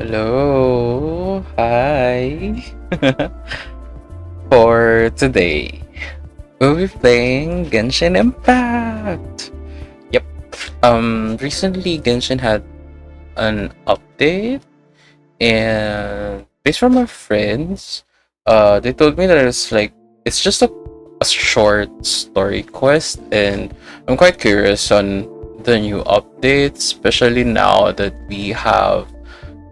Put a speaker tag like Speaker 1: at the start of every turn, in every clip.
Speaker 1: Hello, hi. For today, we'll be playing Genshin Impact. Yep. Recently Genshin had an update, and based from my friends, they told me that it's just a short story quest, and I'm quite curious on the new updates, especially now that we have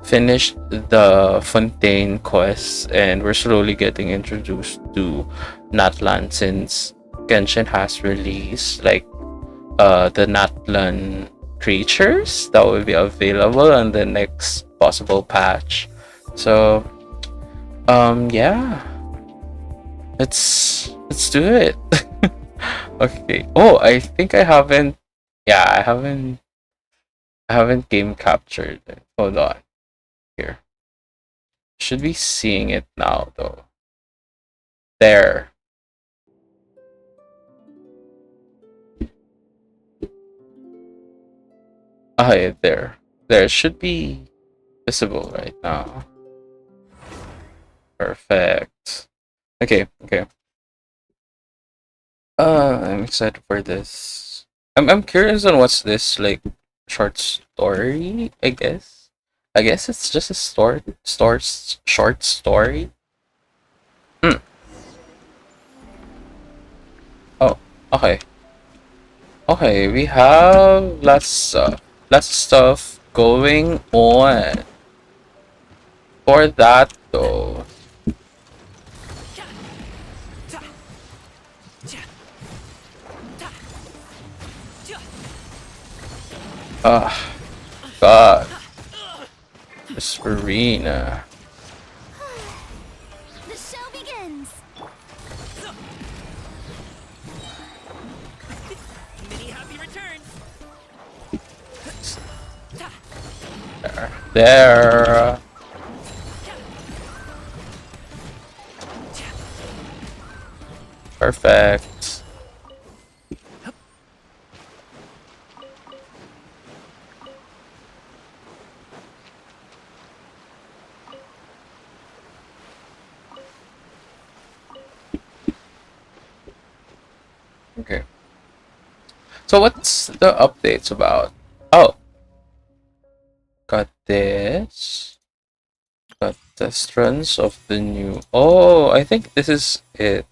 Speaker 1: finished the Fontaine quest and we're slowly getting introduced to Natlan since Genshin has released the Natlan creatures that will be available on the next possible patch. So yeah, let's do it. Okay. Oh, I think I haven't, yeah, I haven't game captured it. Hold on here. Should be seeing it now though. There. Ah, yeah, there. There should be visible right now. Perfect. Okay, okay. I'm excited for this. I'm curious on what's this like short story, I guess. I guess it's just a short story. Hmm. Oh, okay. Okay, we have lots of stuff going on. For that though. Ah, God. Esperina.
Speaker 2: The show begins. Many happy returns.
Speaker 1: There. Perfect. Okay. So what's the updates about? Oh, got this. Got test runs of the new. Oh, I think this is it.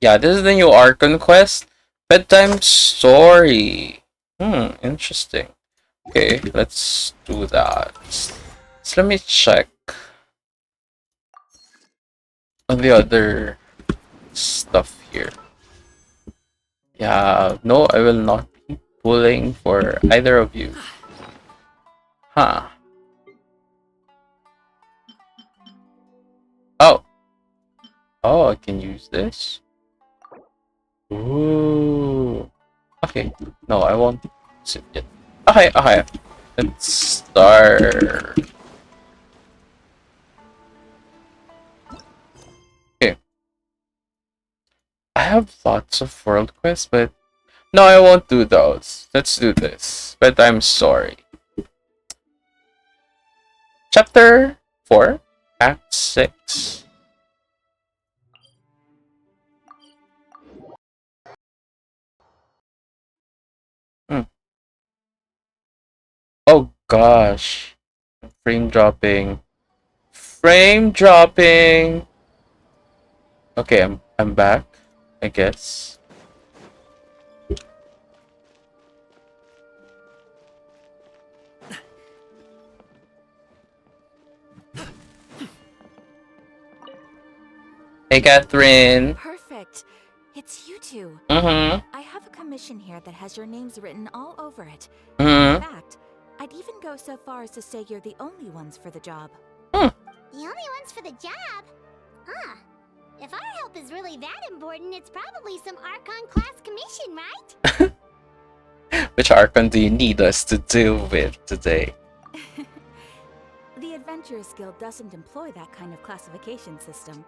Speaker 1: Yeah, this is the new Archon quest. Bedtime story. Interesting. Okay, let's do that. So let me check on the other stuff here. Yeah, no, I will not be pulling for either of you. Huh. Oh. Oh, I can use this. Ooh. Okay. No, I won't sit yet. Okay, okay. Let's start. Okay. I have lots of world quests, but no, I won't do those. Let's do this. But I'm sorry. Chapter 4, Act 6. Hmm. Oh gosh. Frame dropping. Frame dropping. Okay, I'm back, I guess. Hey, Catherine.
Speaker 2: Perfect. It's you two.
Speaker 1: Mm-hmm.
Speaker 2: I have a commission here that has your names written all over it. In
Speaker 1: Mm-hmm.
Speaker 2: fact, I'd even go so far as to say you're the only ones for the job.
Speaker 1: Hmm.
Speaker 3: The only ones for the job? Huh. If our help is really that important, it's probably some Archon class commission, right?
Speaker 1: Which Archon do you need us to deal with today?
Speaker 2: The Adventurers Guild doesn't employ that kind of classification system.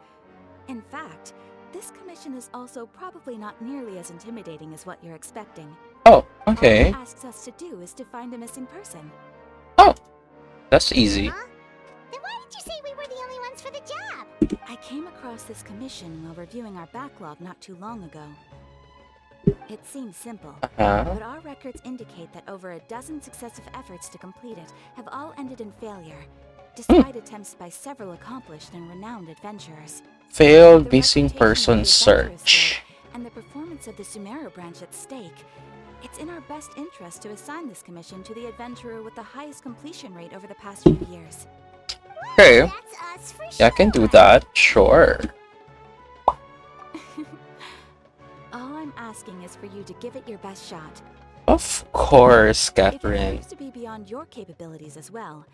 Speaker 2: In fact, this commission is also probably not nearly as intimidating as what you're expecting.
Speaker 1: Oh,
Speaker 2: All
Speaker 1: okay.
Speaker 2: it asks us to do is to find a missing person.
Speaker 1: Oh, that's easy.
Speaker 3: Huh? the job?
Speaker 2: I came across this commission while reviewing our backlog not too long ago. It seems simple, but our records indicate that over a dozen successive efforts to complete it have all ended in failure, despite attempts by several accomplished and renowned adventurers.
Speaker 1: Failed
Speaker 2: The
Speaker 1: missing
Speaker 2: reputation of
Speaker 1: person
Speaker 2: the Adventurers
Speaker 1: search.
Speaker 2: Guild and the performance of the Sumeru branch at stake, it's in our best interest to assign this commission to the adventurer with the highest completion rate over the past few years.
Speaker 1: Okay,
Speaker 3: That's us for
Speaker 1: yeah, I can do
Speaker 3: sure.
Speaker 1: that. Sure.
Speaker 2: All I'm asking is for you to give it your best shot.
Speaker 1: Of course,
Speaker 2: If it
Speaker 1: Catherine.
Speaker 2: appears to be beyond your capabilities as well,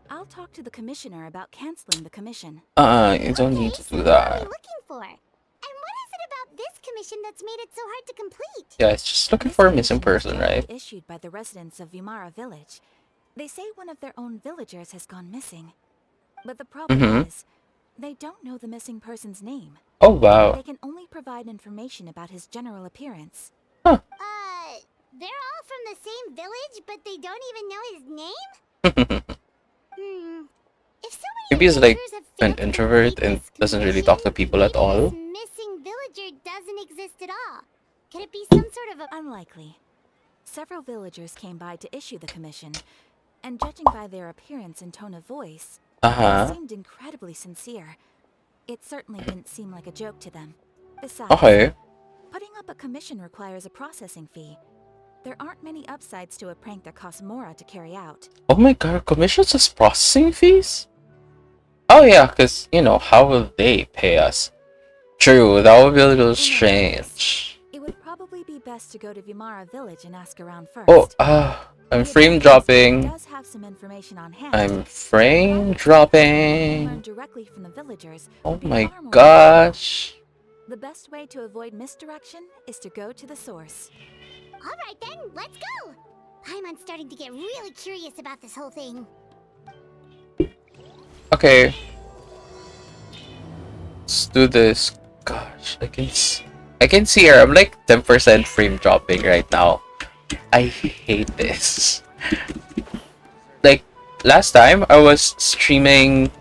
Speaker 2: I'll talk to the commissioner about canceling the commission.
Speaker 1: You don't need
Speaker 3: Okay,
Speaker 1: to
Speaker 3: so
Speaker 1: do
Speaker 3: what are we
Speaker 1: that.
Speaker 3: looking for? And what is it about this commission that's made it so hard to complete?
Speaker 1: Yeah, it's just looking
Speaker 2: This
Speaker 1: for a missing
Speaker 2: commission
Speaker 1: person,
Speaker 2: was generally
Speaker 1: right?
Speaker 2: issued by the residents of Vimara village. They say one of their own villagers has gone missing. But the problem is, they don't know the missing person's name.
Speaker 1: Oh, wow.
Speaker 2: They can only provide information about his general appearance.
Speaker 1: Huh.
Speaker 3: They're all from the same village, but they don't even know his name? If so many
Speaker 1: Maybe he's like
Speaker 3: adventurers have
Speaker 1: an
Speaker 3: failed to
Speaker 1: introvert
Speaker 3: complete
Speaker 1: and
Speaker 3: this
Speaker 1: doesn't really talk to
Speaker 3: commission,
Speaker 1: people at
Speaker 3: maybe
Speaker 1: all.
Speaker 3: this missing villager doesn't exist at all. Could it be some sort of a...
Speaker 2: Unlikely. Several villagers came by to issue the commission, and judging by their appearance and tone of voice, they seemed incredibly sincere. It certainly didn't seem like a joke to them. Besides,
Speaker 1: Okay.
Speaker 2: putting up a commission requires a processing fee. There aren't many upsides to a prank that costs Mora to carry out.
Speaker 1: Oh my god, commissions as processing fees? Oh yeah, because, you know, how will they pay us? True, that would be a little
Speaker 2: In that case,
Speaker 1: strange.
Speaker 2: it would probably be best to go to Vimara village and ask around first.
Speaker 1: Oh, I'm
Speaker 2: The
Speaker 1: frame
Speaker 2: Adventurers Guild
Speaker 1: dropping.
Speaker 2: does have some information on hand.
Speaker 1: I'm frame
Speaker 2: Learn
Speaker 1: dropping.
Speaker 2: directly from the villagers
Speaker 1: Oh
Speaker 2: would be
Speaker 1: my
Speaker 2: far more
Speaker 1: gosh.
Speaker 2: effective. The best way to avoid misdirection is to go to the source.
Speaker 3: Alright then, let's go! I'm starting to get really curious about this whole thing.
Speaker 1: Okay. Let's do this. Gosh, I can see her. I'm like 10% frame dropping right now. I hate this. Like last time I was streaming,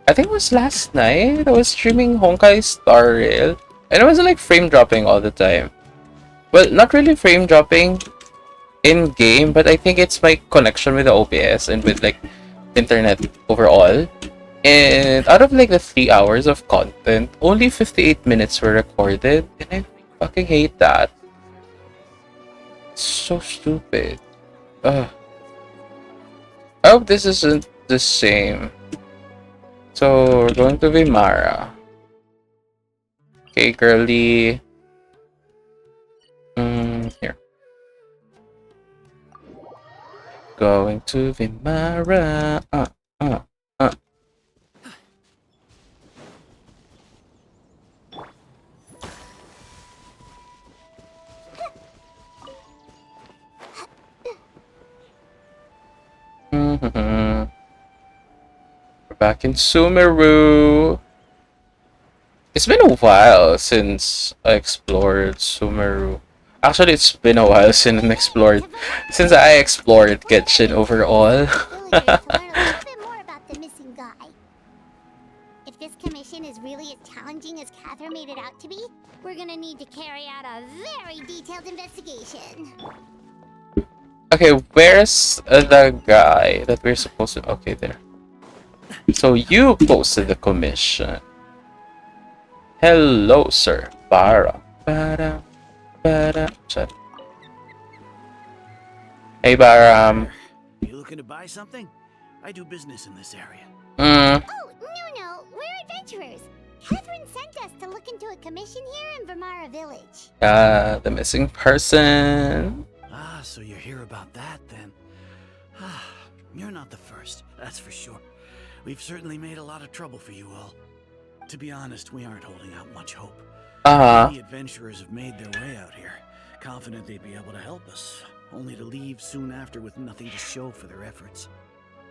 Speaker 1: I think it was last night. I was streaming Honkai Star Rail and I was like frame dropping all the time. Well, not really frame dropping in game, but I think it's my connection with the OBS and with like internet overall. And out of like the 3 hours of content, only 58 minutes were recorded, and I fucking hate that. It's so stupid. Ugh. I hope this isn't the same. So we're going to Vimara. Okay, girly. Here. Going to Vimara. We're back in Sumeru. It's been a while since I explored Sumeru. Actually, it's been a while since I explored Genshin overall.
Speaker 3: Villagers to learn a little bit more about the missing guy. If this commission is really as challenging as Catherine made it out to be, we're gonna need to carry out a very detailed investigation.
Speaker 1: Okay, where's the guy that we're supposed to... Okay, there. So you posted the commission. Hello, sir. Bara. Sorry. Hey, Baram.
Speaker 4: You looking to buy something? I do business in this area.
Speaker 3: Oh, no, we're adventurers. Catherine sent us to look into a commission here in Vimara village.
Speaker 1: The missing person.
Speaker 4: Ah, so you're here about that then. Ah, you're not the first, that's for sure. We've certainly made a lot of trouble for you all. To be honest, we aren't holding out much hope. Many adventurers have made their way out here, confident they'd be able to help us, only to leave soon after with nothing to show for their efforts.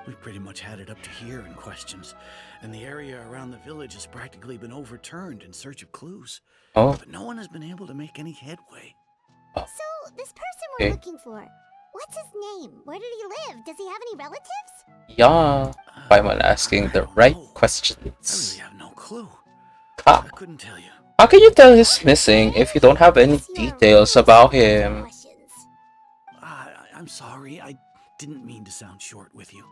Speaker 4: We've pretty much had it up to here in questions, and the area around the village has practically been overturned in search of clues.
Speaker 1: Oh.
Speaker 4: But no one has been able to make any headway.
Speaker 3: So, this person we're looking for, what's his name? Where did he live? Does he have any relatives?
Speaker 1: Yeah. I'm on asking the
Speaker 4: don't
Speaker 1: right
Speaker 4: know. I really
Speaker 1: questions.
Speaker 4: have no clue.
Speaker 1: How,
Speaker 4: I couldn't tell you.
Speaker 1: how can you tell he's missing if you don't have any
Speaker 3: Unless you are
Speaker 1: details
Speaker 3: really
Speaker 1: about
Speaker 3: stupid with
Speaker 1: him?
Speaker 3: questions.
Speaker 4: I'm sorry. I didn't mean to sound short with you.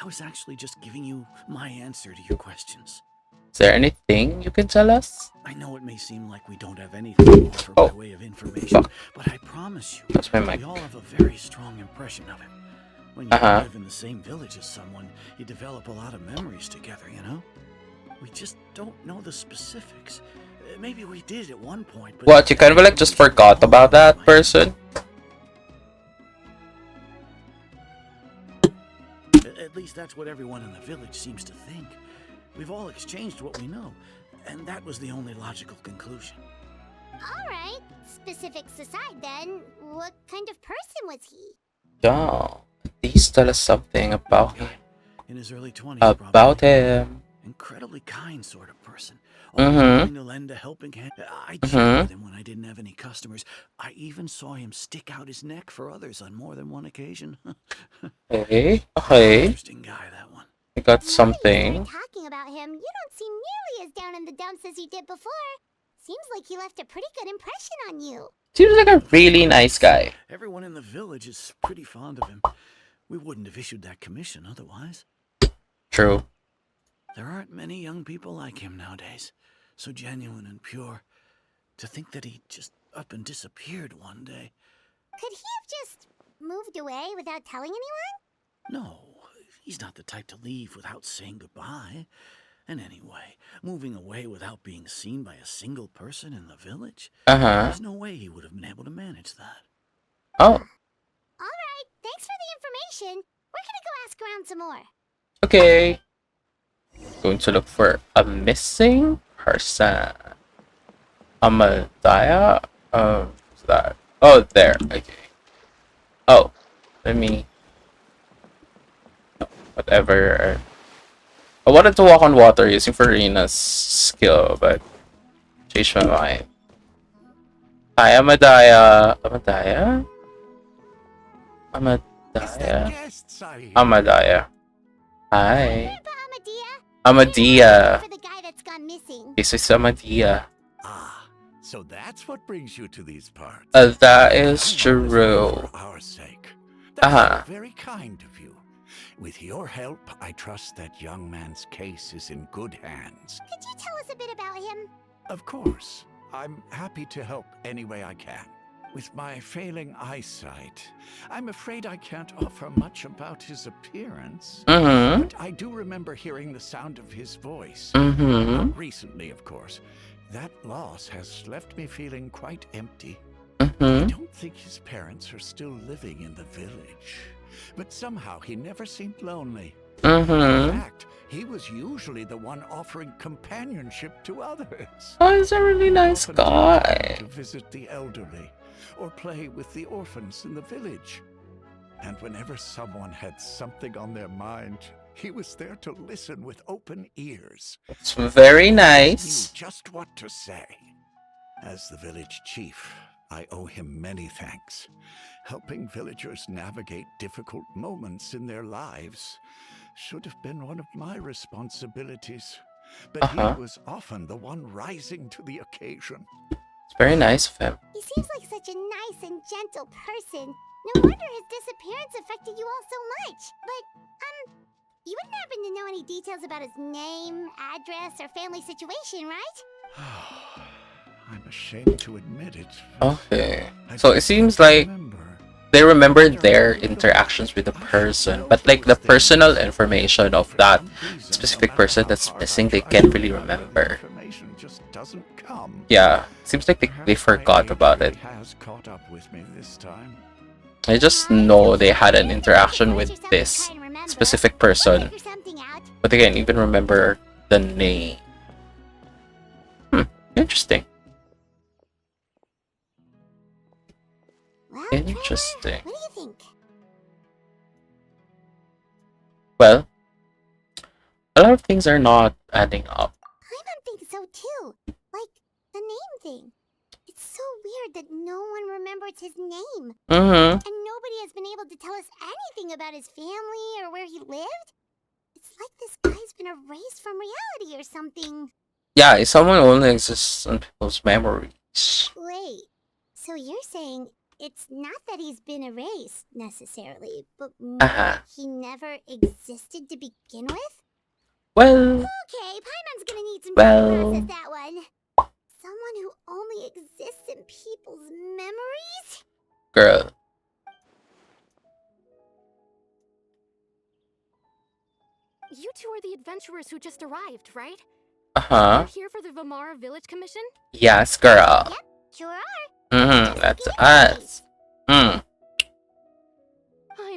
Speaker 4: I was actually just giving you my answer to your questions.
Speaker 1: Is there anything you can tell us?
Speaker 4: I know it may seem like we don't have anything to offer by
Speaker 1: Oh,
Speaker 4: way of information,
Speaker 1: fuck.
Speaker 4: but I promise you,
Speaker 1: That's my mic.
Speaker 4: we all have a very strong impression of him. When you
Speaker 1: Uh-huh.
Speaker 4: live in the same village as someone, you develop a lot of memories together, you know? We just don't know the specifics. Maybe we did at one point, but
Speaker 1: What, you kind of like just forgot about that person?
Speaker 4: At least that's what everyone in the village seems to think. We've all exchanged what we know, and that was the only logical conclusion.
Speaker 3: Alright, specifics aside then, what kind of person was he?
Speaker 1: Yeah. Please tell us something about him.
Speaker 4: In his early 20s,
Speaker 1: About
Speaker 4: probably.
Speaker 1: him.
Speaker 4: Incredibly kind sort of person. Always willing
Speaker 1: Mm-hmm.
Speaker 4: to lend a helping hand. I chatted
Speaker 1: Mm-hmm.
Speaker 4: with him when I didn't have any customers. I even saw him stick out his neck for others on more than one occasion.
Speaker 1: Okay. Okay.
Speaker 4: Interesting guy, that one.
Speaker 1: We got
Speaker 3: Now that you
Speaker 1: something.
Speaker 3: started talking about him, you don't seem nearly as down in the dumps as you did before. Seems like he left a pretty good impression on you.
Speaker 1: Seems like a really nice guy.
Speaker 4: Everyone in the village is pretty fond of him. We wouldn't have issued that commission otherwise.
Speaker 1: True.
Speaker 4: There aren't many young people like him nowadays. So genuine and pure. To think that he just up and disappeared one day.
Speaker 3: Could he have just moved away without telling anyone?
Speaker 4: No, he's not the type to leave without saying goodbye. And anyway, moving away without being seen by a single person in the village?
Speaker 1: Uh-huh.
Speaker 4: There's no way he would have been able to manage that.
Speaker 1: Oh,
Speaker 3: Alright, thanks for the information. We're gonna go ask around some more.
Speaker 1: okay. Going to look for a missing person. Amadaya? What's that? Oh, there. Okay. Oh, let me... Whatever. I wanted to walk on water using Farina's skill, but changed my mind. Hi, Amadaya. Amadaya? Amadaya? Amadaya. Hi.
Speaker 3: Amadea.
Speaker 1: Amadea.
Speaker 3: For the guy that's gone missing.
Speaker 1: This is Amadea.
Speaker 5: Ah, so that's what brings you to these parts.
Speaker 1: That is
Speaker 5: I'm always here
Speaker 1: true.
Speaker 5: for our sake. That's
Speaker 1: Uh-huh.
Speaker 5: very kind of you. With your help, I trust that young man's case is in good hands.
Speaker 3: Could you tell us a bit about him?
Speaker 5: Of course, I'm happy to help any way I can. With my failing eyesight, I'm afraid I can't offer much about his appearance.
Speaker 1: Mm-hmm.
Speaker 5: But I do remember hearing the sound of his voice.
Speaker 1: Mm-hmm.
Speaker 5: Not recently, of course. That loss has left me feeling quite empty. I
Speaker 1: Mm-hmm.
Speaker 5: don't think his parents are still living in the village. But somehow he never seemed lonely. In
Speaker 1: Mm-hmm.
Speaker 5: fact, he was usually the one offering companionship to others.
Speaker 1: Oh, he's a really nice
Speaker 5: Often took time
Speaker 1: guy.
Speaker 5: to visit the elderly or play with the orphans in the village. And whenever someone had something on their mind, he was there to listen with open ears.
Speaker 1: It's very
Speaker 5: He
Speaker 1: nice.
Speaker 5: knew just what to say. As the village chief, I owe him many thanks. Helping villagers navigate difficult moments in their lives should have been one of my responsibilities. But
Speaker 1: Uh-huh.
Speaker 5: he was often the one rising to the occasion.
Speaker 1: It's very nice of him.
Speaker 3: He seems like such a nice and gentle person. No wonder his disappearance affected you all so much. But, you wouldn't happen to know any details about his name, address, or family situation, right?
Speaker 5: I'm ashamed to admit it. but
Speaker 1: Okay.
Speaker 5: I
Speaker 1: So it
Speaker 5: just
Speaker 1: seems
Speaker 5: can't
Speaker 1: like
Speaker 5: remember.
Speaker 1: they remember their interactions with the person, but like the personal information of that specific person that's missing, they can't really remember.
Speaker 5: Information just doesn't come.
Speaker 1: Yeah, seems like they
Speaker 5: Perhaps
Speaker 1: forgot
Speaker 5: my
Speaker 1: about
Speaker 5: age
Speaker 1: it.
Speaker 5: has caught up with me this time.
Speaker 1: I just know they had an interaction with this specific person,
Speaker 3: Figure something out.
Speaker 1: but they can't even remember the name. Interesting.
Speaker 3: Well,
Speaker 1: Interesting.
Speaker 3: what do you think?
Speaker 1: Well, a lot of things are not adding up.
Speaker 3: I think so too. Like, the name thing. It's so weird that no one remembers his name.
Speaker 1: Mm-hmm.
Speaker 3: And nobody has been able to tell us anything about his family or where he lived. It's like this guy's been erased from reality or something.
Speaker 1: Yeah, someone only exists in people's memories.
Speaker 3: Wait, so you're saying it's not that he's been erased necessarily, but more he never existed to begin with?
Speaker 1: Well,
Speaker 3: Okay, Paimon's gonna need some time to
Speaker 1: well.
Speaker 3: process that one. Someone who only exists in people's memories?
Speaker 1: Girl.
Speaker 6: You two are the adventurers who just arrived, right?
Speaker 1: Uh-huh.
Speaker 6: You're here for the Vamara Village Commission?
Speaker 1: Yes, girl.
Speaker 3: Yep, sure are.
Speaker 1: That's us.
Speaker 6: I'm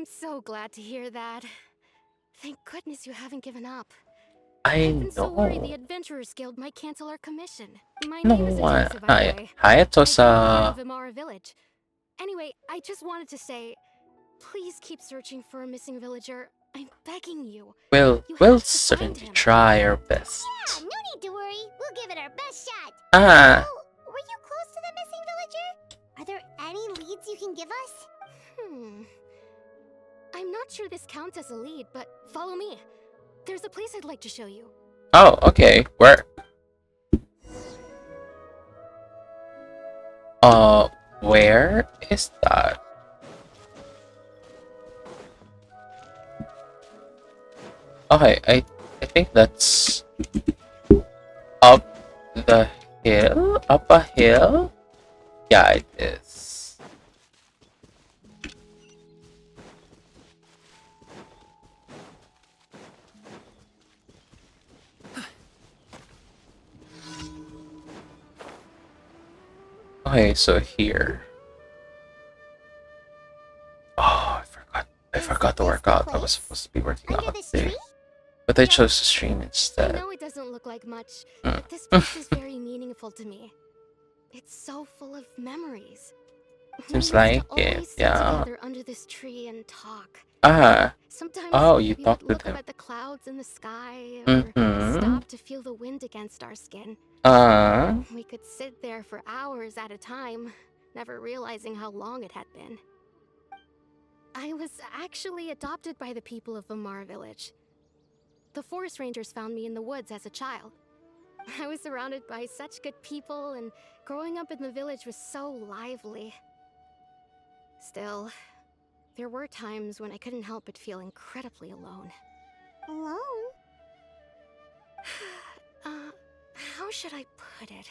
Speaker 6: so glad to hear that. Thank goodness you haven't given up.
Speaker 1: I
Speaker 6: I've been so worried the
Speaker 1: know.
Speaker 6: Adventurers Guild might cancel our commission. My
Speaker 1: No
Speaker 6: name is
Speaker 1: one.
Speaker 6: Atosha, by the way.
Speaker 1: Hi,
Speaker 6: I grew
Speaker 1: Atosa.
Speaker 6: up here in Vamara Village. Anyway, I just wanted to say, please keep searching for a missing villager. I'm begging you.
Speaker 1: We'll
Speaker 6: You have to find
Speaker 1: certainly
Speaker 6: him.
Speaker 1: try our best.
Speaker 3: Yeah, no need to worry. We'll give it our best shot.
Speaker 1: Ah,
Speaker 3: Oh, were you close to the missing villager? Are there any leads you can give us?
Speaker 6: I'm not sure this counts as a lead, but follow me. There's a place I'd like to show you.
Speaker 1: oh, okay. Where? Where is that? Okay, I think that's up the hill? Up a hill? Yeah, it is. Okay, so here. Oh, I forgot to work out. I was supposed to be working
Speaker 3: Under
Speaker 1: out
Speaker 3: this
Speaker 1: there.
Speaker 3: tree?
Speaker 1: But I chose to stream
Speaker 6: I
Speaker 1: instead.
Speaker 6: know it doesn't look like much,
Speaker 1: Mm.
Speaker 6: but this place is very meaningful to me. It's so full of memories. We
Speaker 1: Seems
Speaker 6: used to
Speaker 1: like it,
Speaker 6: always sit
Speaker 1: yeah.
Speaker 6: together under this tree and talk.
Speaker 1: Ah,
Speaker 6: Sometimes
Speaker 1: oh, you
Speaker 6: we
Speaker 1: talked
Speaker 6: would
Speaker 1: with
Speaker 6: look up
Speaker 1: him.
Speaker 6: at the clouds in the sky, or
Speaker 1: Mm-hmm.
Speaker 6: stop to feel the wind against our skin. We could sit there for hours at a time, never realizing how long it had been. I was actually adopted by the people of Vamara Village. The forest rangers found me in the woods as a child. I was surrounded by such good people, and growing up in the village was so lively. Still, there were times when I couldn't help but feel incredibly alone.
Speaker 3: Alone?
Speaker 6: How should I put it?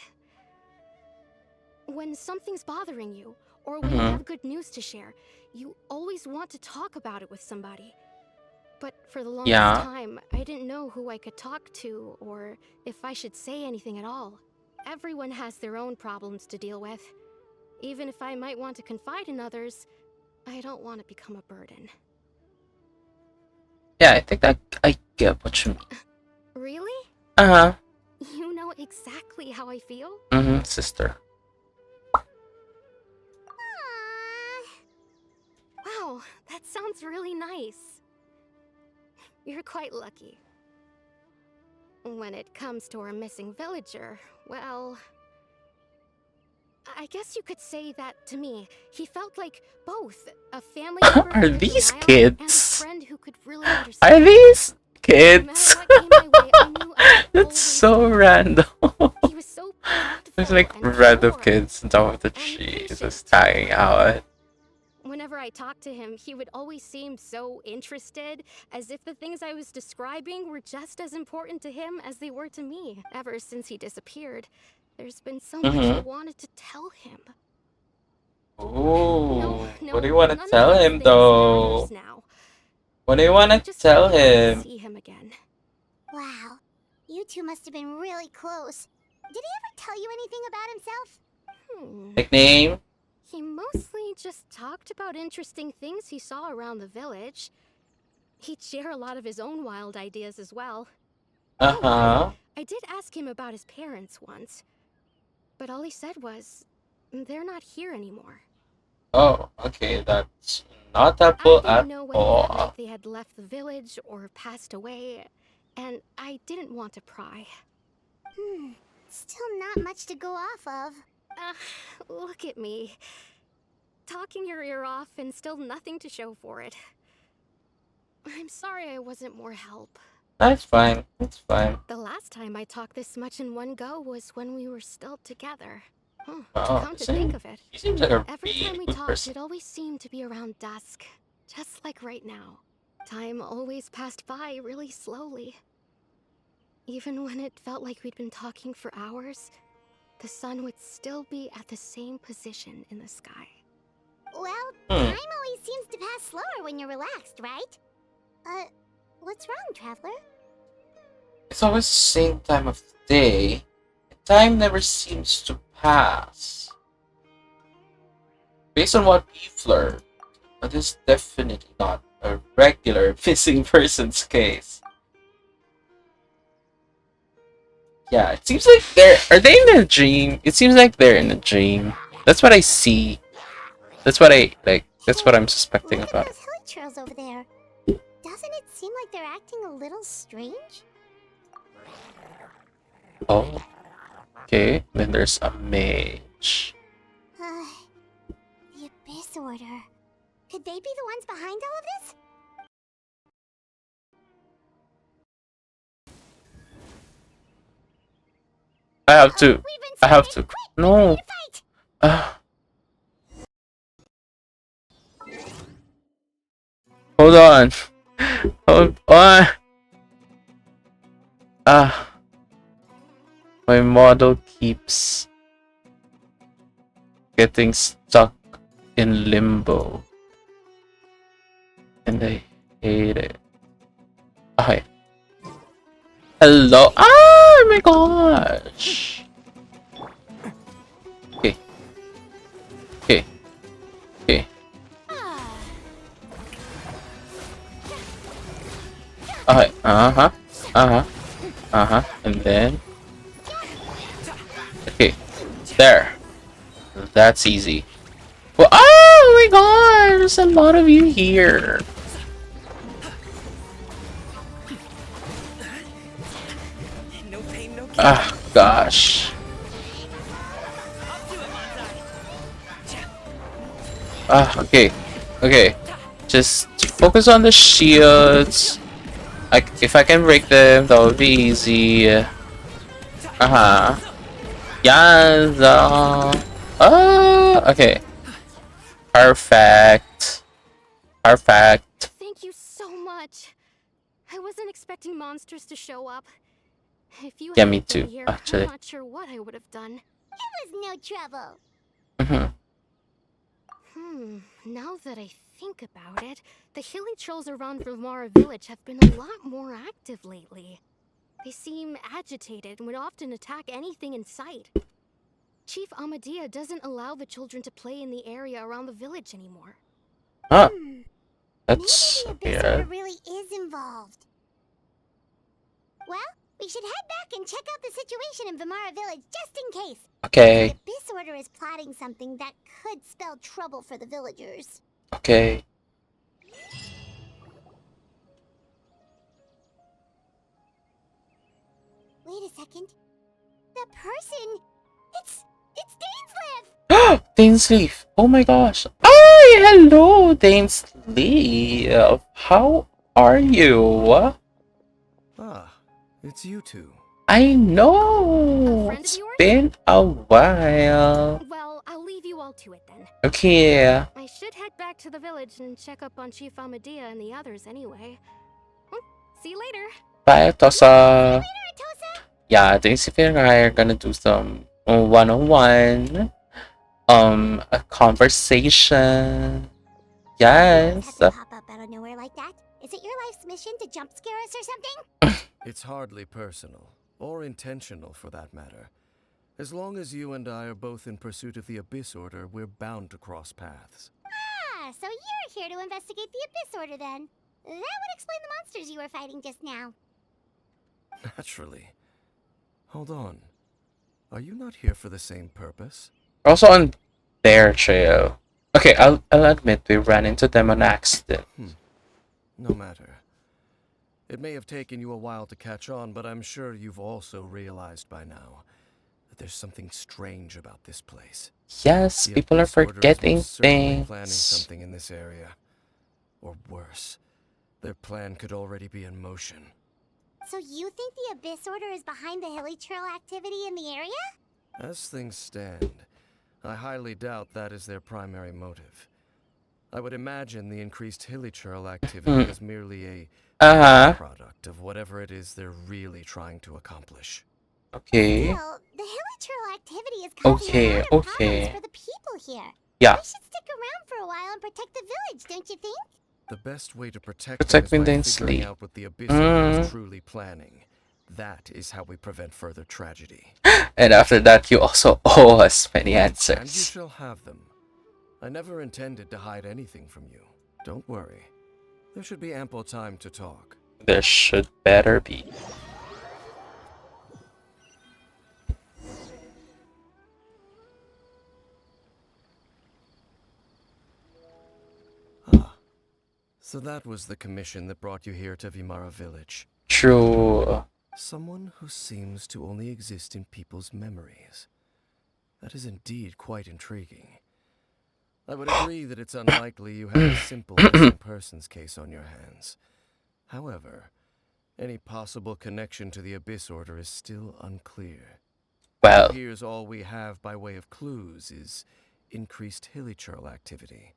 Speaker 6: When something's bothering you, or when you
Speaker 1: Mhm.
Speaker 6: have good news to share, you always want to talk about it with somebody. But for the longest
Speaker 1: Yeah.
Speaker 6: time, I didn't know who I could talk to, or if I should say anything at all. Everyone has their own problems to deal with. Even if I might want to confide in others, I don't want to become a burden.
Speaker 1: Yeah, I think that I get what you mean.
Speaker 6: Really?
Speaker 1: Uh-huh.
Speaker 6: You know exactly how I feel?
Speaker 1: Mm-hmm, sister.
Speaker 3: Aww.
Speaker 6: Wow, that sounds really nice. You're quite lucky. When it comes to our missing villager, well, I guess you could say that to me. He felt like both a family member
Speaker 1: Are
Speaker 6: who could
Speaker 1: these
Speaker 6: rely on and a
Speaker 1: kids?
Speaker 6: friend who could really
Speaker 1: Are
Speaker 6: understand.
Speaker 1: these
Speaker 6: No
Speaker 1: kids?
Speaker 6: matter what came my way, I knew I would
Speaker 1: That's
Speaker 6: always
Speaker 1: so
Speaker 6: help.
Speaker 1: random.
Speaker 6: He was so thoughtful
Speaker 1: There's like
Speaker 6: and
Speaker 1: random
Speaker 6: pure.
Speaker 1: kids on top of the
Speaker 6: and
Speaker 1: tree just
Speaker 6: patient.
Speaker 1: hanging out.
Speaker 6: Whenever I talked to him, he would always seem so interested, as if the things I was describing were just as important to him as they were to me. Ever since he disappeared, there's been so much I wanted to tell him.
Speaker 1: Ooh,
Speaker 6: No,
Speaker 1: what do you want
Speaker 6: none
Speaker 1: to
Speaker 6: of
Speaker 1: tell
Speaker 6: those
Speaker 1: him
Speaker 6: things
Speaker 1: though?
Speaker 6: matters now.
Speaker 1: What do you want
Speaker 6: I
Speaker 1: to
Speaker 6: just
Speaker 1: tell
Speaker 6: really wanted to
Speaker 1: him?
Speaker 6: see him again.
Speaker 3: Wow. You two must have been really close. Did he ever tell you anything about himself?
Speaker 1: Nickname?
Speaker 6: He mostly just talked about interesting things he saw around the village. He'd share a lot of his own wild ideas as well.
Speaker 1: Uh-huh.
Speaker 6: I did ask him about his parents once, but all he said was, they're not here anymore.
Speaker 1: Oh, okay, that's not
Speaker 6: I
Speaker 1: helpful
Speaker 6: didn't
Speaker 1: at
Speaker 6: know whether that
Speaker 1: all.
Speaker 6: meant they had left the village or passed away, and I didn't want to pry.
Speaker 3: Still not much to go off of.
Speaker 6: Look at me. Talking your ear off and still nothing to show for it. I'm sorry I wasn't more help.
Speaker 1: That's fine. That's fine.
Speaker 6: The last time I talked this much in one go was when we were still together. Huh,
Speaker 1: Oh,
Speaker 6: come to think of it,
Speaker 1: he seems like a
Speaker 6: every
Speaker 1: really
Speaker 6: time we
Speaker 1: good
Speaker 6: talked,
Speaker 1: person.
Speaker 6: it always seemed to be around dusk. Just like right now. Time always passed by really slowly. Even when it felt like we'd been talking for hours, the sun would still be at the same position in the sky.
Speaker 3: Well,
Speaker 1: Hmm.
Speaker 3: time always seems to pass slower when you're relaxed, right? What's wrong, Traveler?
Speaker 1: It's always the same time of day. Time never seems to pass. Based on what we've learned, but it's definitely not a regular missing persons case. Yeah, it seems like are they in a dream? It seems like they're in a dream. That's what I see. That's what I like. That's what I'm suspecting
Speaker 3: Look
Speaker 1: about
Speaker 3: at
Speaker 1: it.
Speaker 3: those hilly trails over there. Doesn't it seem like they're acting a little strange?
Speaker 1: Oh, okay. Then there's a mage.
Speaker 3: The Abyss Order. Could they be the ones behind all of this?
Speaker 1: I have to.
Speaker 3: We've been
Speaker 1: I have
Speaker 3: spotted.
Speaker 1: to.
Speaker 3: Quick,
Speaker 1: No.
Speaker 3: get ready to fight.
Speaker 1: Uh, hold on. Hold on. My model keeps getting stuck in limbo. And I hate it. Okay. Hello? Oh my gosh! Okay. Okay. Okay. Okay. Uh-huh. Uh-huh. Uh-huh. And then... Okay. There. That's easy. Well, oh my god! There's a lot of you here. Ah, gosh. Ah, okay. Okay. Just focus on the shields. If I can break them, that would be easy. Uh-huh. Yes. Okay. Perfect. Perfect.
Speaker 6: Thank you so much. I wasn't expecting monsters to show up. If you
Speaker 1: Yeah,
Speaker 6: hadn't
Speaker 1: me
Speaker 6: been
Speaker 1: too,
Speaker 6: here,
Speaker 1: actually.
Speaker 6: I'm not sure what I would have done.
Speaker 3: It was no trouble.
Speaker 6: Now that I think about it, the hilly trolls around Vimara village have been a lot more active lately. They seem agitated and would often attack anything in sight. Chief Amadea doesn't allow the children to play in the area around the village anymore.
Speaker 1: Huh.
Speaker 3: Maybe
Speaker 1: That's
Speaker 3: the Abyss Order
Speaker 1: weird.
Speaker 3: really is involved. Well, we should head back and check out the situation in Vimara village just in case.
Speaker 1: Okay.
Speaker 3: The Abyss Order is plotting something that could spell trouble for the villagers.
Speaker 1: Okay.
Speaker 3: Wait a second. The person! It's Dainsleif!
Speaker 1: Dainsleif. Oh my gosh. Hi, hello, Dainsleif. How are you?
Speaker 7: Ah, it's you two.
Speaker 1: I
Speaker 6: A
Speaker 1: know.
Speaker 6: friend of
Speaker 1: It's
Speaker 6: yours?
Speaker 1: been a while.
Speaker 6: Well, I'll leave you all to it then.
Speaker 1: Okay.
Speaker 6: I should head back to the village and check up on Chief Amadea and the others anyway. Well, see you later.
Speaker 1: Bye, Tosa.
Speaker 3: Later, Atosa!
Speaker 1: Yeah, Dainsleif and I are gonna do some one-on-one a conversation. Yes.
Speaker 3: Have to pop up out of nowhere like that. Is it your life's mission to jump scare us or something?
Speaker 7: It's hardly personal, or intentional for that matter. As long as you and I are both in pursuit of the Abyss Order, we're bound to cross paths.
Speaker 3: Ah, so you're here to investigate the Abyss Order then. That would explain the monsters you were fighting just now.
Speaker 7: Naturally. Hold on. Are you not here for the same purpose?
Speaker 1: Also on their trail. Okay, I'll admit we ran into them on accident.
Speaker 7: No matter. It may have taken you a while to catch on, but I'm sure you've also realized by now that there's something strange about this place.
Speaker 1: Yes,
Speaker 7: The
Speaker 1: people are
Speaker 7: Abyss Order is
Speaker 1: forgetting
Speaker 7: most certainly planning
Speaker 1: things.
Speaker 7: something in this area. Or worse, their plan could already be in motion.
Speaker 3: So you think the Abyss Order is behind the hilly trail activity in the area?
Speaker 7: As things stand, I highly doubt that is their primary motive. I would imagine the increased hilichurl activity is merely a product of whatever it is they're really trying to accomplish.
Speaker 1: Okay.
Speaker 3: Still, the hilly trail activity is causing a lot of problems for the people here.
Speaker 1: Yeah.
Speaker 3: We should stick around for a while and protect the village, don't you think?
Speaker 7: The best way to protect them is by figuring out what the Abyss Order is truly planning. That is how we prevent further tragedy.
Speaker 1: And after that, you also owe us many answers.
Speaker 7: And you shall have them. I never intended to hide anything from you. Don't worry. There should be ample time to talk.
Speaker 1: There should better be.
Speaker 7: Ah. So that was the commission that brought you here to Vimara village.
Speaker 1: True.
Speaker 7: Someone who seems to only exist in people's memories. That is indeed quite intriguing. I would agree that it's unlikely you have a simple missing persons case on your hands. However, any possible connection to the Abyss Order is still unclear.
Speaker 1: Well,
Speaker 7: it appears all we have by way of clues is increased hilichurl activity.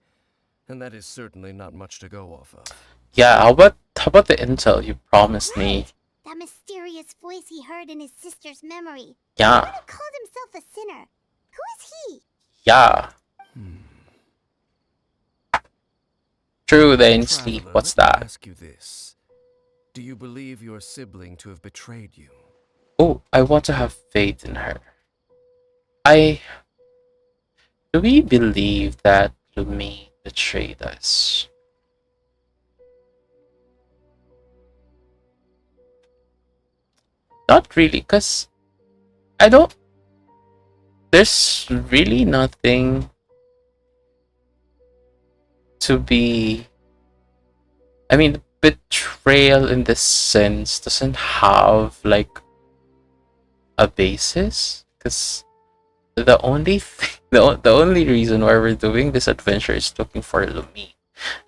Speaker 7: And that is certainly not much to go off of.
Speaker 1: Yeah, how about the intel you promised me?
Speaker 3: That mysterious voice he heard in his sister's memory.
Speaker 1: Yeah.
Speaker 3: He called himself a sinner. Who is he?
Speaker 1: Yeah. True, they in sleep. What's that?
Speaker 7: Ask you this. Do you believe your sibling to have betrayed you?
Speaker 1: Oh, I want to have faith in her. Do we believe that Lumi betrayed us? Not really, because there's really nothing to be. I mean, betrayal in this sense doesn't have like a basis, because the only the only reason why we're doing this adventure is looking for Lumine,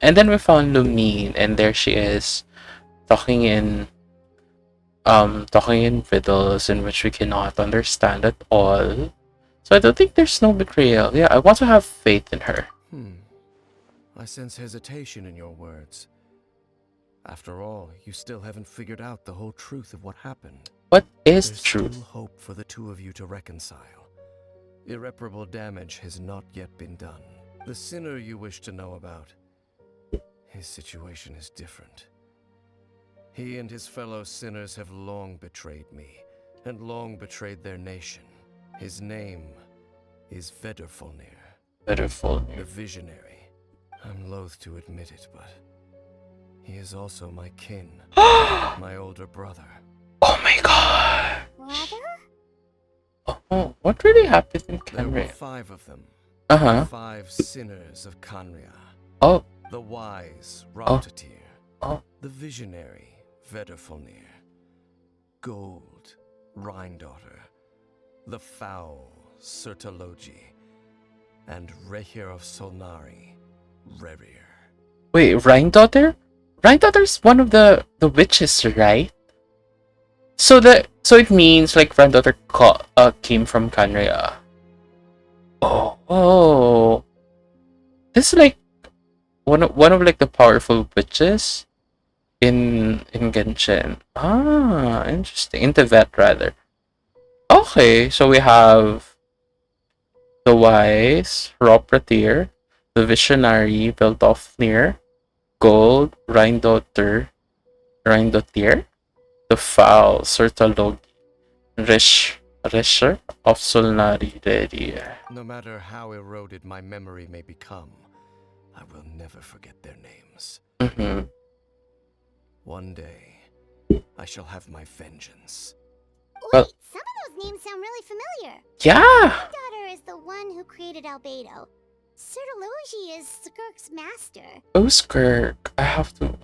Speaker 1: and then we found Lumine, and there she is, talking in riddles in which we cannot understand at all. So I don't think there's no betrayal. Yeah, I want to have faith in her.
Speaker 7: I sense hesitation in your words. After all, you still haven't figured out the whole truth of what happened.
Speaker 1: What is
Speaker 7: There's
Speaker 1: truth?
Speaker 7: still hope for the two of you to reconcile. Irreparable damage has not yet been done. The sinner you wish to know about, his situation is different. He and his fellow sinners have long betrayed me, and long betrayed their nation. His name is Vedrfolnir.
Speaker 1: Vedrfolnir.
Speaker 7: The Visionary. I'm loath to admit it, but he is also my kin. My older brother.
Speaker 1: Oh my god!
Speaker 3: Brother?
Speaker 1: Oh, what really happened in
Speaker 7: There were
Speaker 1: Canria?
Speaker 7: 5 of them.
Speaker 1: Uh-huh.
Speaker 7: 5 sinners of Canria.
Speaker 1: Oh.
Speaker 7: The wise, Raptatir.
Speaker 1: Oh.
Speaker 7: The visionary, Vedrfolnir. Gold, Rhindaughter. The foul, Sertalogi. And Rehir of Solnari, Rerir.
Speaker 1: Wait, Rhindaughter? Rhindaughter's one of the witches, right? So it means like Rhindaughter came from Canria. Oh. This is like one of like the powerful witches in Genshin. Ah, interesting. In Tibet rather. Okay, so we have the wise, Ropratir, the visionary, Veldofnir, Gold, Rhindaughter, the foul, Sertalogi, Risher of Solnari Rerir.
Speaker 7: No matter how eroded my memory may become, I will never forget their names. One day, I shall have my vengeance.
Speaker 3: Wait, some of those names sound really familiar.
Speaker 1: Yeah.
Speaker 3: My daughter is the one who created Albedo. Sertalogi is Skirk's master.
Speaker 1: Oh, Skirk. I have to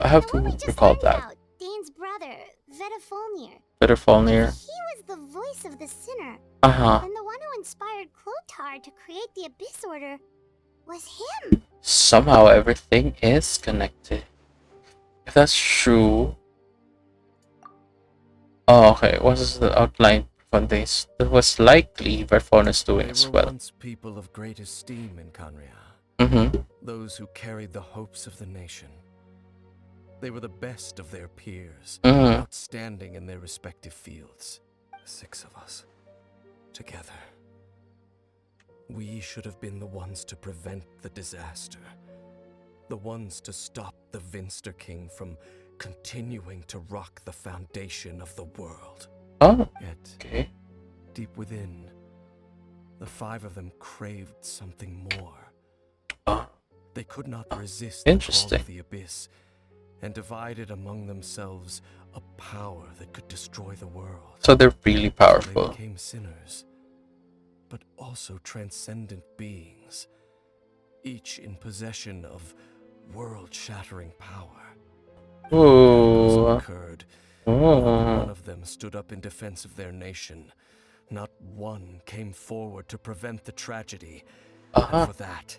Speaker 1: recall that.
Speaker 3: About, Dane's brother, Vedrfolnir.
Speaker 1: Vedrfolnir.
Speaker 3: He was the voice of the sinner.
Speaker 1: Uh-huh.
Speaker 3: And the one who inspired Clotar to create the Abyss Order was him.
Speaker 1: Somehow everything is connected. If that's true, Oh, okay. What is the outline from this? That was likely Verfona's doing
Speaker 7: They
Speaker 1: as
Speaker 7: were
Speaker 1: well.
Speaker 7: once people of great esteem in Canria.
Speaker 1: Mm-hmm.
Speaker 7: Those who carried the hopes of the nation. They were the best of their peers,
Speaker 1: Mm-hmm.
Speaker 7: outstanding in their respective fields. 6 of us, together. We should have been the ones to prevent the disaster. The ones to stop the Vinster King from continuing to rock the foundation of the world.
Speaker 1: Oh,
Speaker 7: Yet,
Speaker 1: okay.
Speaker 7: deep within, the 5 of them craved something more.
Speaker 1: Oh,
Speaker 7: They could not resist the call
Speaker 1: interesting.
Speaker 7: of the abyss, and divided among themselves a power that could destroy the world.
Speaker 1: So they're really
Speaker 7: They
Speaker 1: powerful.
Speaker 7: became sinners, but also transcendent beings, each in possession of world-shattering power. And when the cataclysm
Speaker 1: Ooh.
Speaker 7: occurred, not one
Speaker 1: Oh.
Speaker 7: of them stood up in defense of their nation. Not one came forward to prevent the tragedy, and
Speaker 1: Uh-huh.
Speaker 7: for that,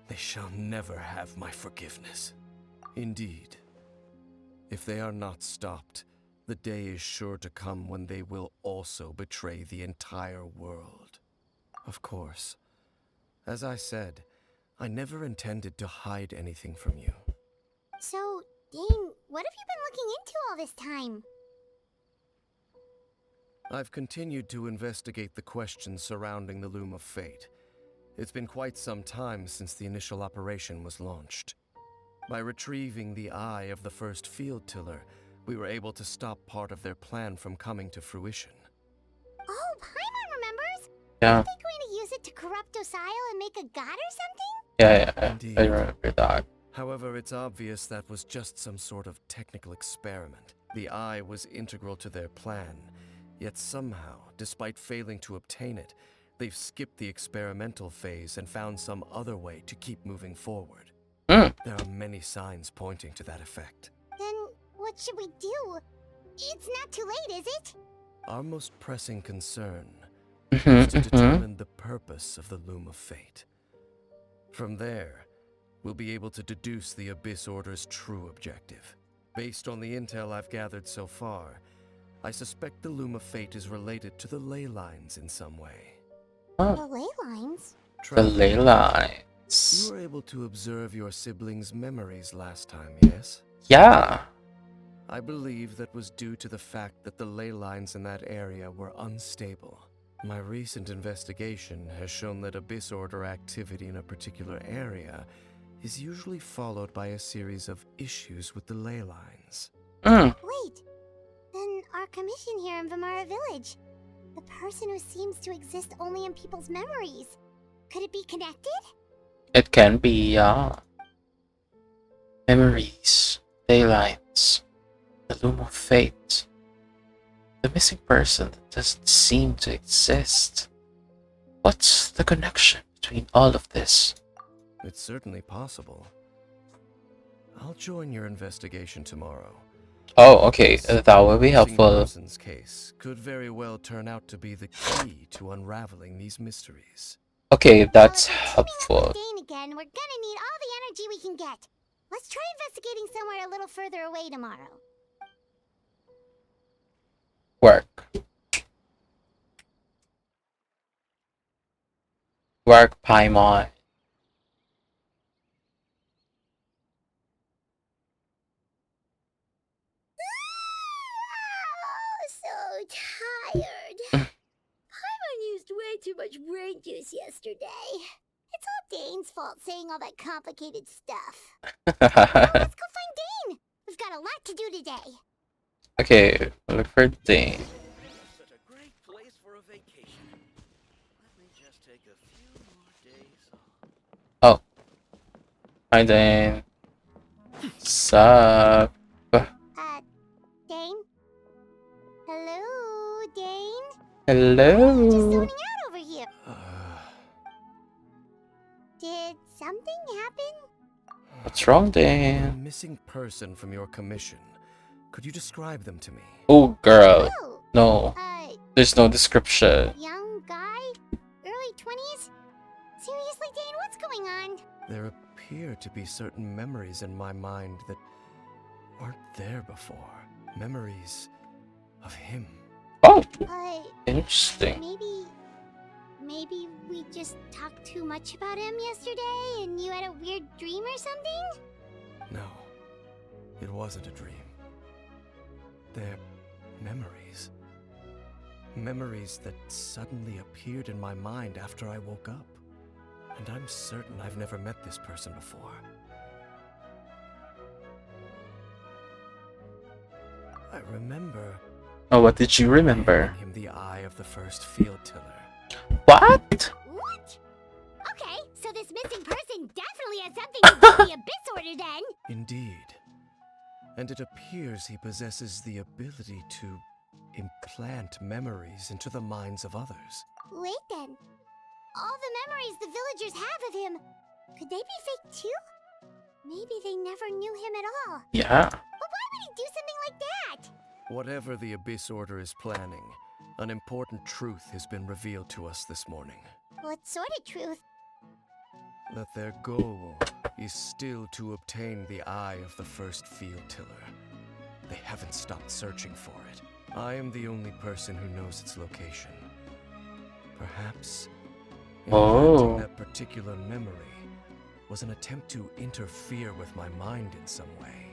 Speaker 7: they shall never have my forgiveness. Indeed, if they are not stopped, the day is sure to come when they will also betray the entire world. Of course, as I said, I never intended to hide anything from you.
Speaker 3: So, Dane, what have you been looking into all this time?
Speaker 7: I've continued to investigate the questions surrounding the Loom of Fate. It's been quite some time since the initial operation was launched. By retrieving the eye of the first field tiller, we were able to stop part of their plan from coming to fruition.
Speaker 3: Oh, Paimon remembers?
Speaker 1: Yeah.
Speaker 3: Aren't they going to use it to corrupt Osile and make a god or something?
Speaker 1: Yeah.
Speaker 7: Indeed.
Speaker 1: I remember that.
Speaker 7: However, it's obvious that was just some sort of technical experiment. The eye was integral to their plan, yet somehow, despite failing to obtain it, they've skipped the experimental phase and found some other way to keep moving forward.
Speaker 1: Mm.
Speaker 7: There are many signs pointing to that effect.
Speaker 3: Then, what should we do? It's not too late, is it?
Speaker 7: Our most pressing concern is to
Speaker 1: Mm-hmm.
Speaker 7: determine the purpose of the Loom of Fate. From there, we'll be able to deduce the Abyss Order's true objective. Based on the intel I've gathered so far, I suspect the Loom of Fate is related to the ley lines in some way.
Speaker 1: Oh,
Speaker 3: The ley lines?
Speaker 1: the ley
Speaker 7: You
Speaker 1: lines.
Speaker 7: were able to observe your siblings' memories last time, yes?
Speaker 1: Yeah.
Speaker 7: I believe that was due to the fact that the ley lines in that area were unstable. My recent investigation has shown that Abyss Order activity in a particular area is usually followed by a series of issues with the ley lines.
Speaker 1: Mm.
Speaker 3: Wait, then our commission here in Vimara Village. The person who seems to exist only in people's memories. Could it be connected?
Speaker 1: It can be, yeah. Memories. Ley lines. The Loom of Fate. The missing person that doesn't seem to exist. What's the connection between all of this?
Speaker 7: It's certainly possible. I'll join your investigation tomorrow.
Speaker 1: Oh, okay. That would be
Speaker 7: Missing
Speaker 1: helpful.
Speaker 7: person's case could very well turn out to be the key to unraveling these mysteries.
Speaker 1: Okay, that's
Speaker 3: Well, if we're teaming up
Speaker 1: helpful.
Speaker 3: with Dane again, we're gonna need all the energy we can get. Let's try investigating somewhere a little further away tomorrow.
Speaker 1: Work. Work, Paimon.
Speaker 3: Oh, so tired. Paimon used way too much brain juice yesterday. It's all Dane's fault saying all that complicated stuff. Let's go find Dane. We've got a lot to do today.
Speaker 1: Okay, look for Dane.
Speaker 4: Such a great place for a vacation. Let me just take a few more days off.
Speaker 1: Oh. Hi, Dane. Sup?
Speaker 3: Dane? Hello, Dane? Just
Speaker 1: Hello?
Speaker 3: zoning out over here. Did something happen?
Speaker 1: What's wrong,
Speaker 7: The
Speaker 1: Dane?
Speaker 7: missing person from your commission. Could you describe them to me?
Speaker 1: Oh, girl.
Speaker 3: Oh,
Speaker 1: No. There's no description.
Speaker 3: young guy? Early 20s? Seriously, Dane, what's going on?
Speaker 7: There appear to be certain memories in my mind that weren't there before. Memories of him.
Speaker 1: Oh,
Speaker 3: But
Speaker 1: interesting.
Speaker 3: maybe we just talked too much about him yesterday and you had a weird dream or something?
Speaker 7: No, it wasn't a dream. They're memories. Memories that suddenly appeared in my mind after I woke up. And I'm certain I've never met this person before. I remember...
Speaker 1: Oh, what did you remember?
Speaker 7: handing him the eye of the first field tiller.
Speaker 1: What?
Speaker 3: What? Okay, so this missing person definitely has something to do with the Abyss Order then!
Speaker 7: Indeed. And it appears he possesses the ability to implant memories into the minds of others.
Speaker 3: Wait then. All the memories the villagers have of him, could they be fake too? Maybe they never knew him at all.
Speaker 1: Yeah.
Speaker 3: But why would he do something like that?
Speaker 7: Whatever the Abyss Order is planning, an important truth has been revealed to us this morning.
Speaker 3: What sort of truth?
Speaker 7: That their goal is still to obtain the eye of the first field tiller. They haven't stopped searching for it. I am the only person who knows its location. Perhaps implanting that particular memory was an attempt to interfere with my mind in some way.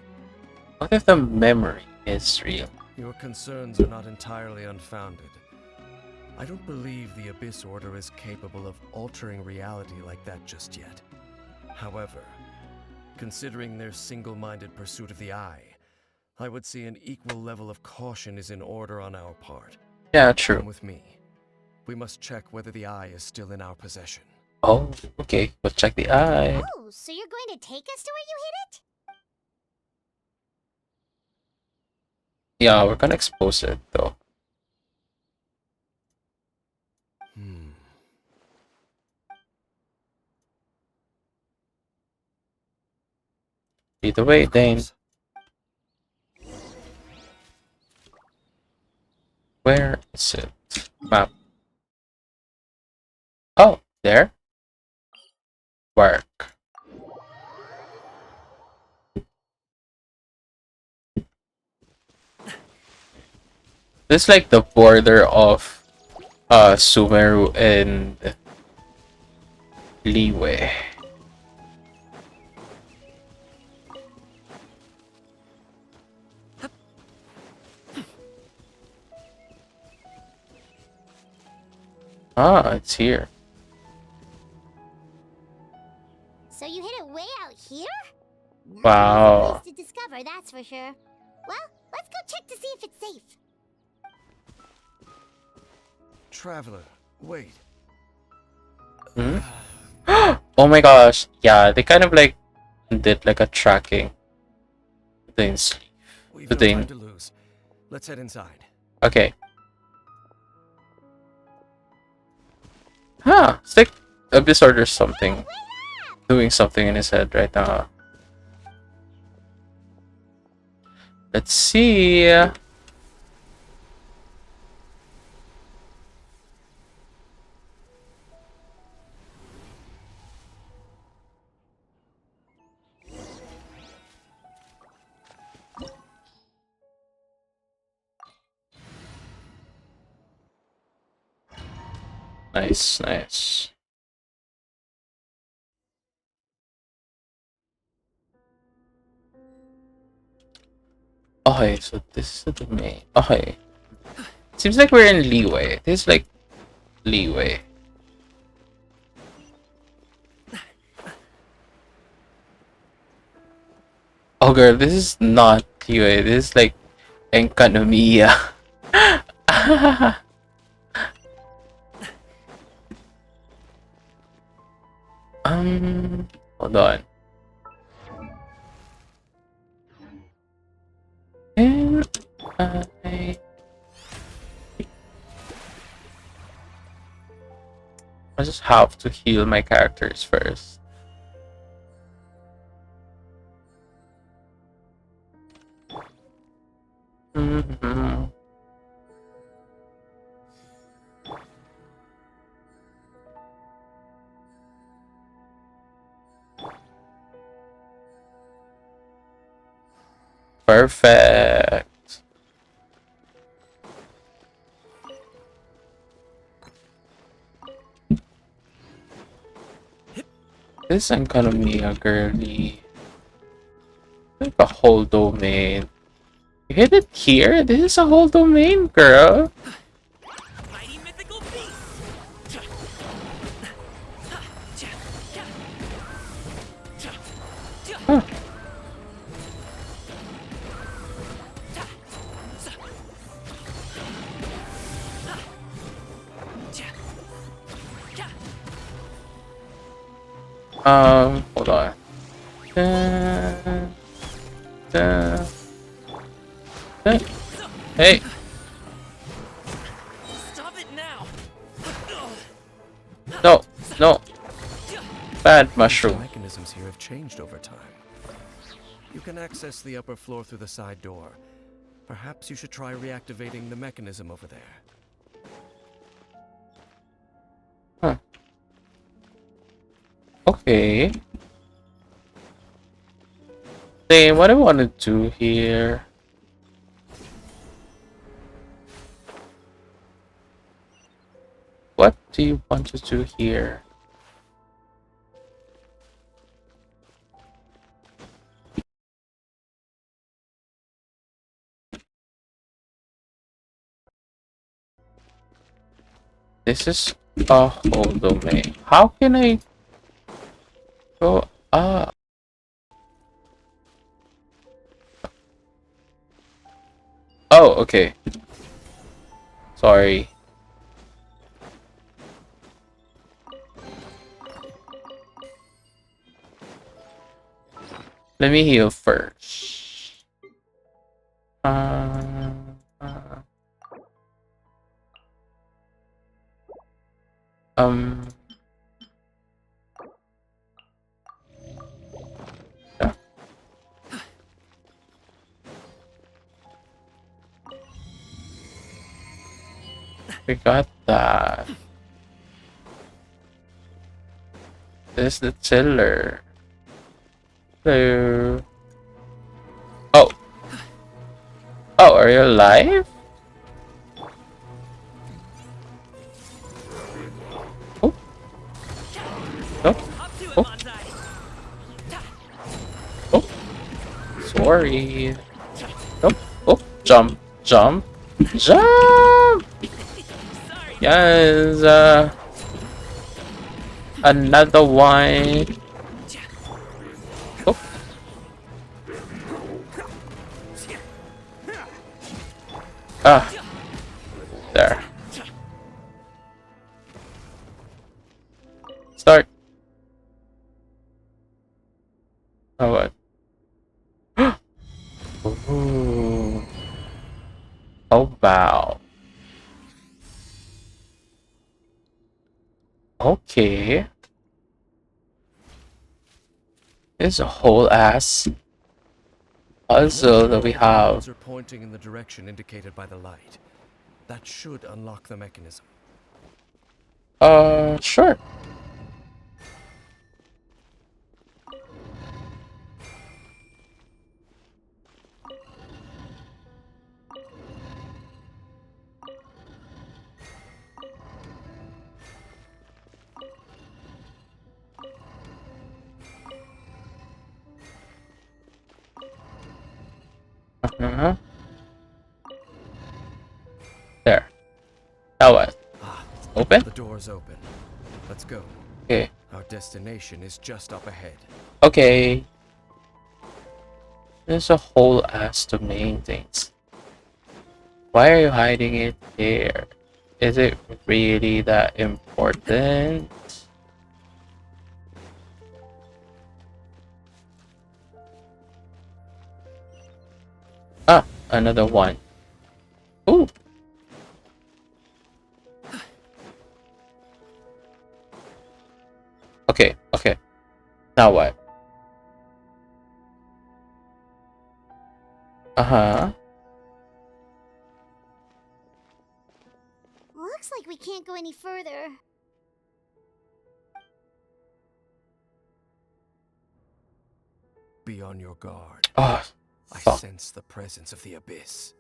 Speaker 1: What if the memory is real?
Speaker 7: Your concerns are not entirely unfounded. I don't believe the Abyss Order is capable of altering reality like that just yet. However, considering their single-minded pursuit of the eye, I would say an equal level of caution is in order on our part.
Speaker 1: Yeah, true.
Speaker 7: Come with me. We must check whether the eye is still in our possession.
Speaker 1: Oh, okay. Let's check the eye.
Speaker 3: Oh, so you're going to take us to where you hid it?
Speaker 1: Yeah, we're gonna expose it though. Either way, Dane. Where is it? Map. Oh, there. Work. This is like the border of Sumeru and Liyue. Ah, it's here.
Speaker 3: So you hid it way out here? Not
Speaker 1: Wow.
Speaker 3: an easy place to discover, that's for sure. Well, let's go check to see if it's safe.
Speaker 7: Traveler, wait.
Speaker 1: Hmm? Oh my gosh. Yeah, they kind of like did like a tracking. Things.
Speaker 7: We've
Speaker 1: But
Speaker 7: no
Speaker 1: they-
Speaker 7: time to lose. Let's head inside.
Speaker 1: Okay. Huh. It's like Abyss Order something. Doing something in his head right now. Let's see. Nice, nice. Okay, so this is the main. Okay. Seems like we're in Liyue. This is like Liyue. Oh girl, this is not Liyue. This is like Enkanomiya. Hold on. And I just have to heal my characters first. Mhm. Perfect. This is kind of me a girly. Like a whole domain. You hit it here? This is a whole domain, girl.
Speaker 8: Mighty mythical beast.
Speaker 1: Huh. Hold on. Hey.
Speaker 8: Stop it now.
Speaker 1: No, no. Bad
Speaker 7: The
Speaker 1: mushroom.
Speaker 7: mechanisms here have changed over time. You can access the upper floor through the side door. Perhaps you should try reactivating the mechanism over there.
Speaker 1: Huh. Okay. Then what I want to do here? What do you want to do here? This is a whole domain. How can I go up? Oh, okay. Sorry. Let me heal first. Uh, um. Yeah. We got that. This is the tiller. Hello. Oh. Oh, are you alive? Oh. No. Oh. Oh. Sorry. Nope. Oh. Jump. Jump. Jump. Yes. Another one. Oh. Ah. There. Start. Oh, what? Ooh. Oh, wow. Okay. There's a whole ass puzzle that we have.
Speaker 7: Arrows are pointing in the direction indicated by the light. That should unlock the mechanism.
Speaker 1: Sure. Uh-huh. There. Now what? Open?
Speaker 7: The door's open. Let's go.
Speaker 1: Okay.
Speaker 7: Our destination is just up ahead.
Speaker 1: Okay. There's a whole ass domain things. Why are you hiding it there? Is it really that important? Ah, another one. Ooh. Okay, okay. Now what? Uh-huh.
Speaker 3: Looks like we can't go any further.
Speaker 7: Be on your guard.
Speaker 1: Oh,
Speaker 7: I
Speaker 1: fuck.
Speaker 7: sense the presence of the abyss.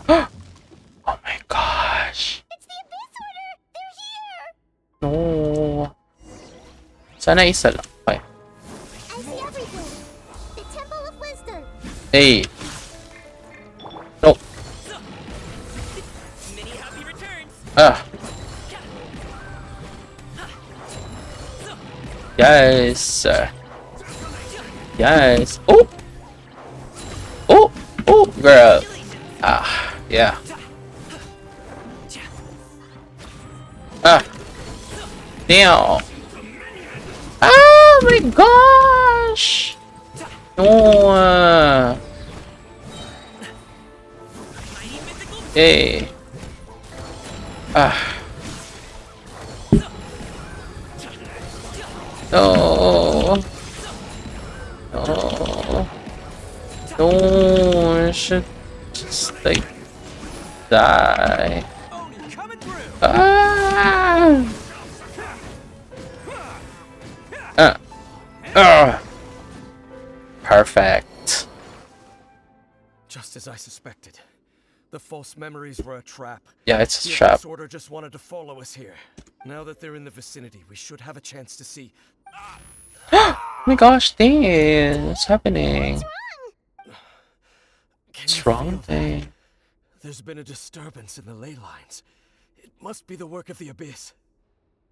Speaker 1: Oh my gosh.
Speaker 3: It's the Abyss Order! They're here!
Speaker 1: No. Sana isa lang. Okay.
Speaker 3: I see everything. The Temple of Wisdom.
Speaker 1: Hey. No.
Speaker 8: Many happy returns.
Speaker 1: Ah. Yes. Yes. Oh. Oh. Oh, girl. Ah. Yeah. Ah. Damn. Oh my gosh. No. Hey. Ah. No. No. No. I should just like die. Ah. Perfect.
Speaker 7: Just as I suspected. The false memories were a trap.
Speaker 1: Yeah, it's a
Speaker 7: The
Speaker 1: trap.
Speaker 7: Abyss Order just wanted to follow us here. Now that they're in the vicinity, we should have a chance to see.
Speaker 1: Oh my gosh, dang, what's happening? What's wrong, dang?
Speaker 7: There's been a disturbance in the ley lines. It must be the work of the Abyss.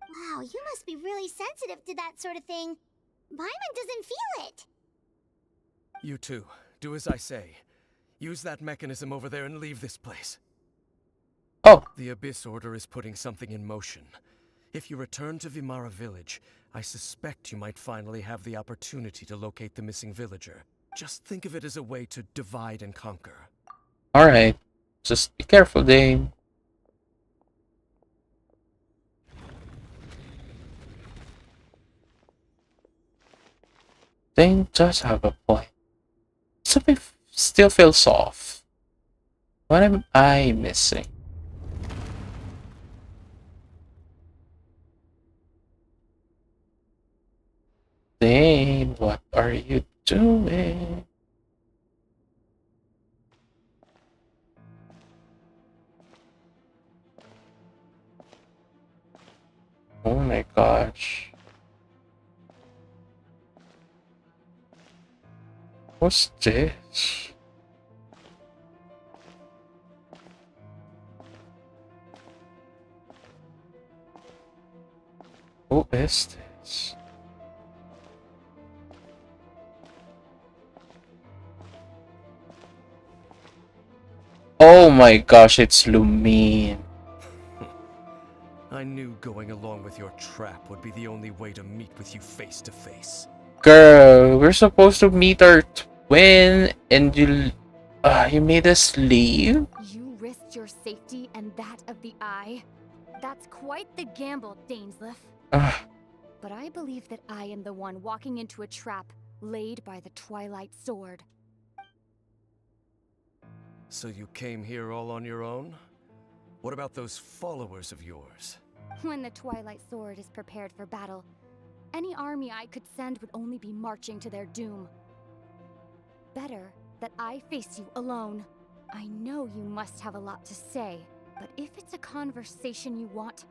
Speaker 3: Wow, you must be really sensitive to that sort of thing. Paimon doesn't feel it.
Speaker 7: You too. Do as I say. Use that mechanism over there and leave this place.
Speaker 1: Oh.
Speaker 7: The Abyss Order is putting something in motion. If you return to Vimara Village, I suspect you might finally have the opportunity to locate the missing villager. Just think of it as a way to divide and conquer.
Speaker 1: Alright. Just be careful, Dame. Dame does have a point. Something still feels off. What am I missing? Dame, what are you doing? Oh my gosh. What's this? Who is this? Oh my gosh, it's Lumine.
Speaker 7: I knew going along with your trap would be the only way to meet with you face to face.
Speaker 1: Girl, we're supposed to meet our twin and you made us leave?
Speaker 2: You risked your safety and that of the Eye? That's quite the gamble, Dainsleif. But I believe that I am the one walking into a trap laid by the Twilight Sword.
Speaker 7: So you came here all on your own? What about those followers of yours?
Speaker 2: When the Twilight Sword is prepared for battle, any army I could send would only be marching to their doom. Better that I face you alone. I know you must have a lot to say, but if it's a conversation you want,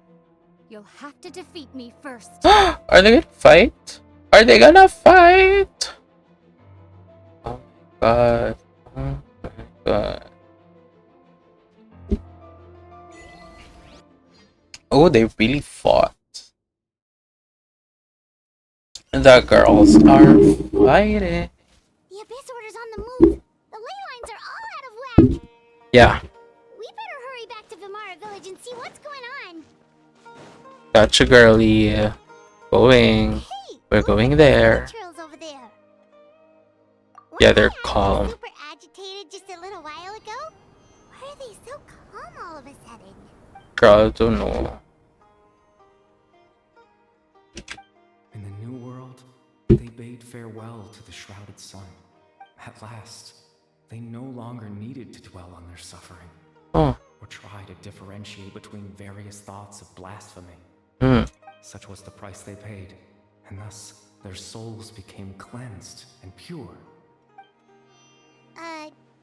Speaker 2: you'll have to defeat me first.
Speaker 1: Are they gonna fight? Are they gonna fight? Oh my god. Oh my god. Oh, they really fought. The girls are fighting.
Speaker 3: The Abyss Order's on the move. The ley lines are all out of whack.
Speaker 1: Yeah.
Speaker 3: We better hurry back to Vimara Village and see what's going on.
Speaker 1: Gotcha, girly. Going.
Speaker 3: Hey,
Speaker 1: We're going there.
Speaker 3: trails over there.
Speaker 1: Yeah, they're
Speaker 3: Weren't they
Speaker 1: calm.
Speaker 3: super agitated just a little while ago? Why are they so calm all of a sudden?
Speaker 1: Girl, I don't know.
Speaker 9: In the new world, they bade farewell to the shrouded sun. At last, they no longer needed to dwell on their suffering,
Speaker 1: Oh.
Speaker 9: or try to differentiate between various thoughts of blasphemy. Such was the price they paid, and thus their souls became cleansed and pure.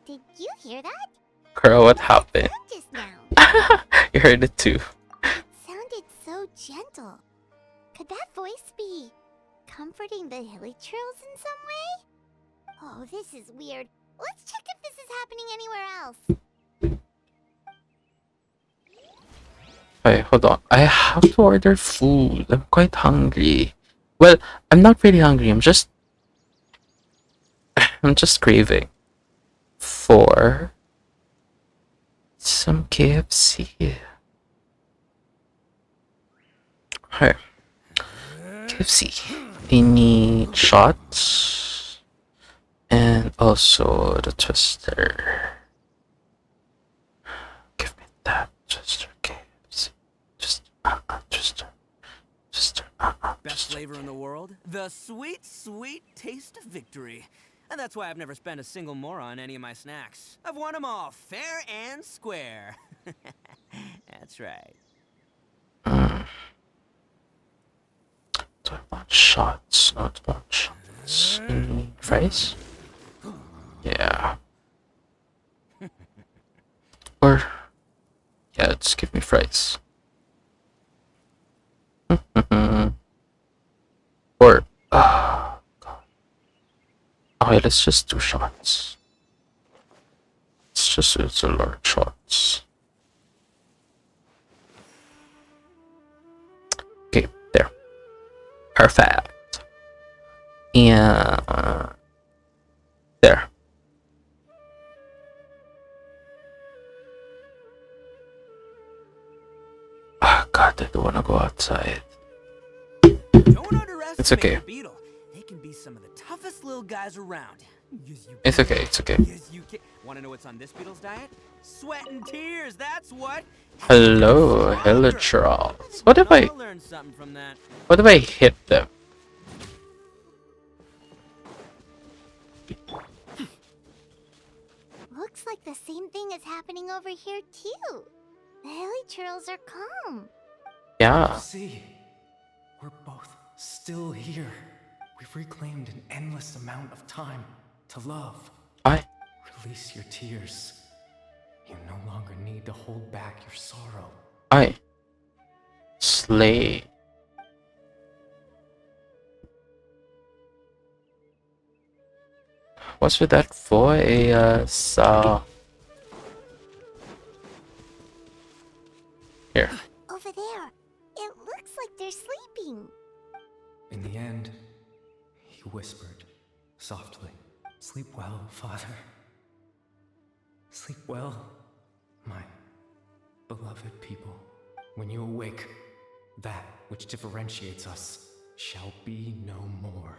Speaker 3: Did you hear that?
Speaker 1: Girl, what happened?
Speaker 3: Just now.
Speaker 1: You heard it too.
Speaker 3: It sounded so gentle. Could that voice be comforting the Hilichurls in some way? Oh, this is weird. Let's check if this is happening anywhere else.
Speaker 1: Wait, hold on. I have to order food. I'm quite hungry. Well, I'm not really hungry. I'm just craving for some KFC. Hey, KFC. I need shots and also the twister. Give me that twister, KFC. Twister.
Speaker 8: Best flavor in the world? The sweet, sweet taste of victory. And that's why I've never spent a single mora on any of my snacks. I've won them all fair and square. That's right.
Speaker 1: Do I want shots? No, I don't want shots. Fries? Yeah. Or, yeah, let's give me fries. Or, God. Okay, let's just do shots. It's a large shots. Okay, there. Perfect. And there. Oh God, I don't want to go outside.
Speaker 8: Don't underestimate
Speaker 1: It's okay.
Speaker 8: the beetle. They can be some of the toughest little guys around. Yes, you
Speaker 1: It's
Speaker 8: can.
Speaker 1: okay. It's okay.
Speaker 8: Yes, you can. Want to know what's on this beetle's diet? Sweat and tears. That's what.
Speaker 1: Hello, Hilichurls. What if I?
Speaker 8: Learn something from that.
Speaker 1: What if I hit them?
Speaker 3: Looks like the same thing is happening over here too. The Hilichurls are calm.
Speaker 1: Yeah.
Speaker 9: See, we're both still here. We've reclaimed an endless amount of time to love. Release your tears. You no longer need to hold back your sorrow.
Speaker 1: Slay. What's with that voice? Here.
Speaker 3: Over there. It looks like they're sleeping.
Speaker 9: In the end, he whispered softly, "Sleep well, Father. Sleep well, my beloved people. When you awake, that which differentiates us shall be no more."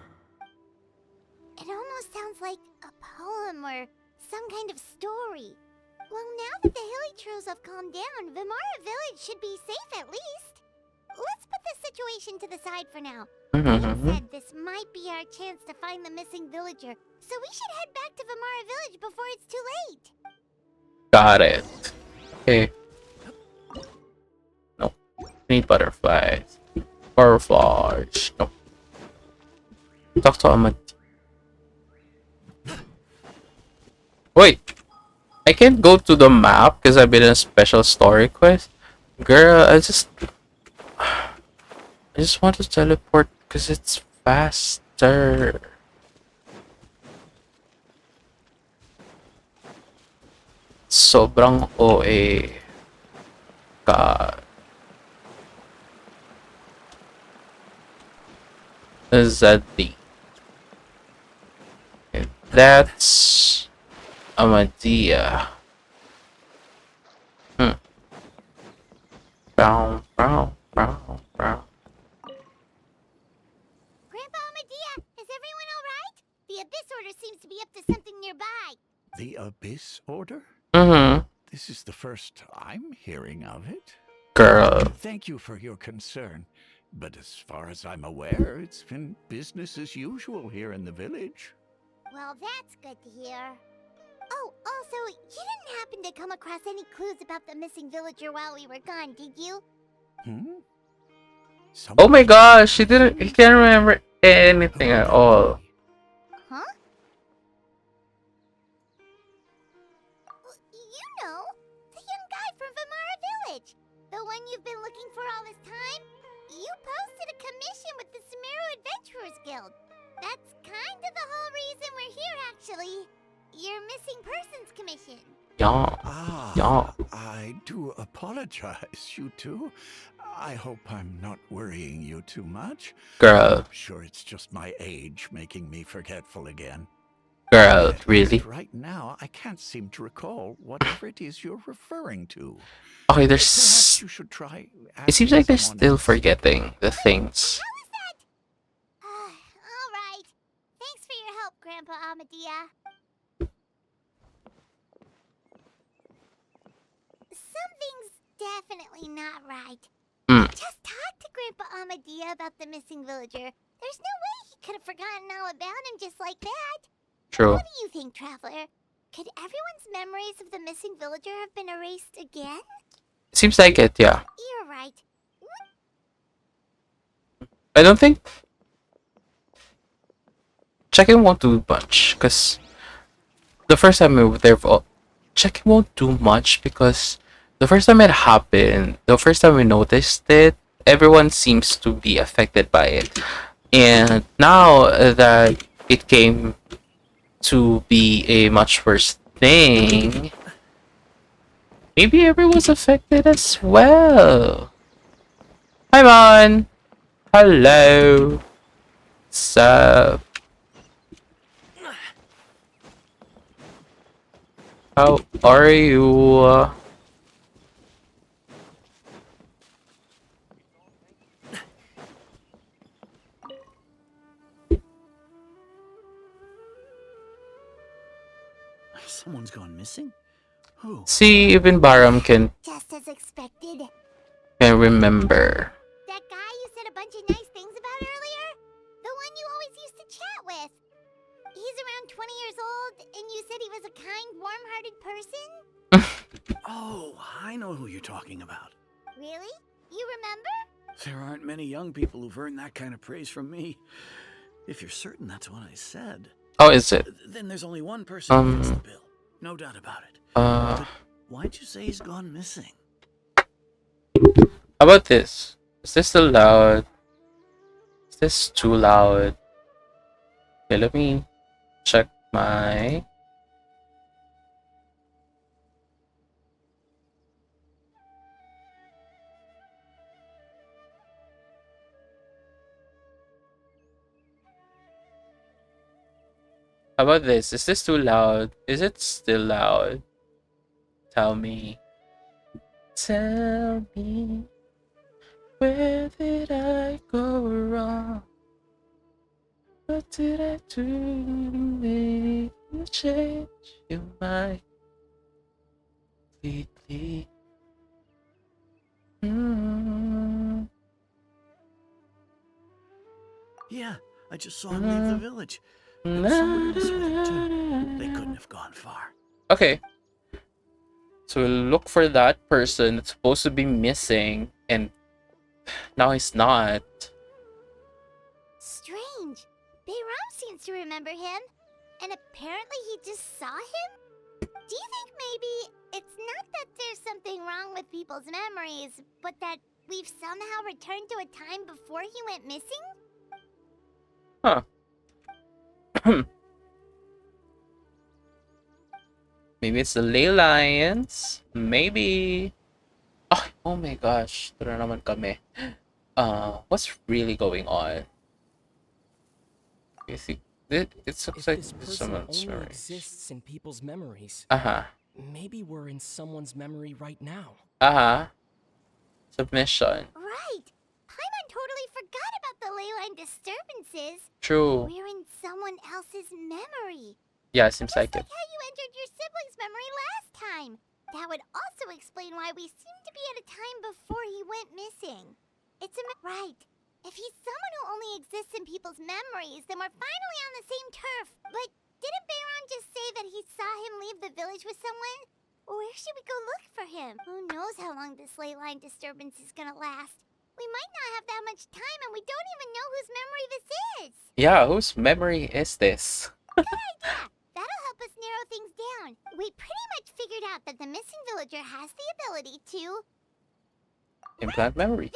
Speaker 3: It almost sounds like a poem or some kind of story. Well, now that the Hilichurls have calmed down, Vimara Village should be safe at least. Let's put this situation to the side for now. Like said, this might be our chance to find the missing villager, so we should head back to Vimara Village before it's too late.
Speaker 1: Got it. Okay. Nope. Need butterflies. Butterflies. Nope. Talk to Ahmad. Wait. I can't go to the map because I've been in a special story quest. Girl, I just want to teleport because it's faster. Sobrang OA. God. Zaddy. Okay, that's Amadia. Brown.
Speaker 3: Grandpa Amadia, is everyone alright? The Abyss Order seems to be up to something nearby.
Speaker 5: The Abyss Order? This is the first I'm hearing of it.
Speaker 1: Girl.
Speaker 5: Thank you for your concern. But as far as I'm aware, it's been business as usual here in the village.
Speaker 3: Well, that's good to hear. Oh, also, you didn't happen to come across any clues about the missing villager while we were gone, did you?
Speaker 1: Oh my gosh, he can't remember anything at all.
Speaker 3: Huh? You know, the young guy from Vimara Village. The one you've been looking for all this time. You posted a commission with the Sumeru Adventurers Adventurers Guild. That's kind of the whole reason we're here, actually. Your Missing Persons Commission.
Speaker 1: Yeah. Yeah.
Speaker 5: I do apologize, you two. I hope I'm not worrying you too much.
Speaker 1: Girl.
Speaker 5: I'm sure it's just my age making me forgetful again.
Speaker 1: Girl, really?
Speaker 5: Right now, I can't seem to recall whatever it is you're referring to.
Speaker 1: Okay,
Speaker 5: Perhaps you should try.
Speaker 1: It seems like they're still forgetting the things.
Speaker 3: How was that? All right. Thanks for your help, Grandpa Amadia. Something's definitely not right. I just talked to Grandpa Amadia about the missing villager. There's no way he could have forgotten all about him just like that.
Speaker 1: True.
Speaker 3: What do you think, Traveler? Could everyone's memories of the missing villager have been erased again?
Speaker 1: Seems like it, yeah.
Speaker 3: You're right.
Speaker 1: I don't think checking won't do much, because the first time we were there, checking won't do much because the first time it happened, the first time we noticed it, everyone seems to be affected by it. And now that it came to be a much worse thing, maybe everyone's affected as well. Hi, Mon. Hello. What's up? How are you?
Speaker 4: Someone's gone missing? Who?
Speaker 1: See, even Baram can
Speaker 3: Just as expected.
Speaker 1: remember.
Speaker 3: That guy you said a bunch of nice things about earlier? The one you always used to chat with. He's around 20 years old, and you said he was a kind, warm-hearted person?
Speaker 4: Oh, I know who you're talking about.
Speaker 3: Really? You remember?
Speaker 4: There aren't many young people who've earned that kind of praise from me. If you're certain that's what I said.
Speaker 1: Oh, is it?
Speaker 4: Then there's only one person who fits the bill. No doubt about it. But why'd you say he's gone missing?
Speaker 1: How about this? Is this too loud? Is this too loud? Okay, let me check my... How about this? Is this too loud? Is it still loud? Tell me. Tell me. Where did I go wrong? What did I do to make you change your mind completely?
Speaker 4: Yeah, I just saw him leave the village. There was someone else with him too. They couldn't have gone far.
Speaker 1: Okay. So we'll look for that person that's supposed to be missing, and now he's not.
Speaker 3: Strange. Bayram seems to remember him, and apparently he just saw him? Do you think maybe it's not that there's something wrong with people's memories, but that we've somehow returned to a time before he went missing?
Speaker 1: Huh. Maybe it's the ley lines. Maybe. Oh my gosh. Ito na naman kami. What's really going on? You think it looks like someone's
Speaker 10: only
Speaker 1: memory.
Speaker 10: exists in people's memories. Maybe we're in someone's memory right now.
Speaker 1: Submission.
Speaker 3: Right. Paimon totally forgot about the ley line disturbances.
Speaker 1: True.
Speaker 3: We're in someone else's memory.
Speaker 1: Yeah, it seems like
Speaker 3: Just
Speaker 1: it.
Speaker 3: like how you entered your sibling's memory last time. That would also explain why we seem to be at a time before he went missing. It's right. If he's someone who only exists in people's memories, then we're finally on the same turf. But didn't Bayron just say that he saw him leave the village with someone? Where should we go look for him? Who knows how long this ley line disturbance is gonna last? We might not have that much time, and we don't even know whose memory this is.
Speaker 1: Yeah, whose memory is this?
Speaker 3: Good idea. That'll help us narrow things down. We pretty much figured out that the missing villager has the ability to
Speaker 1: Implant memories.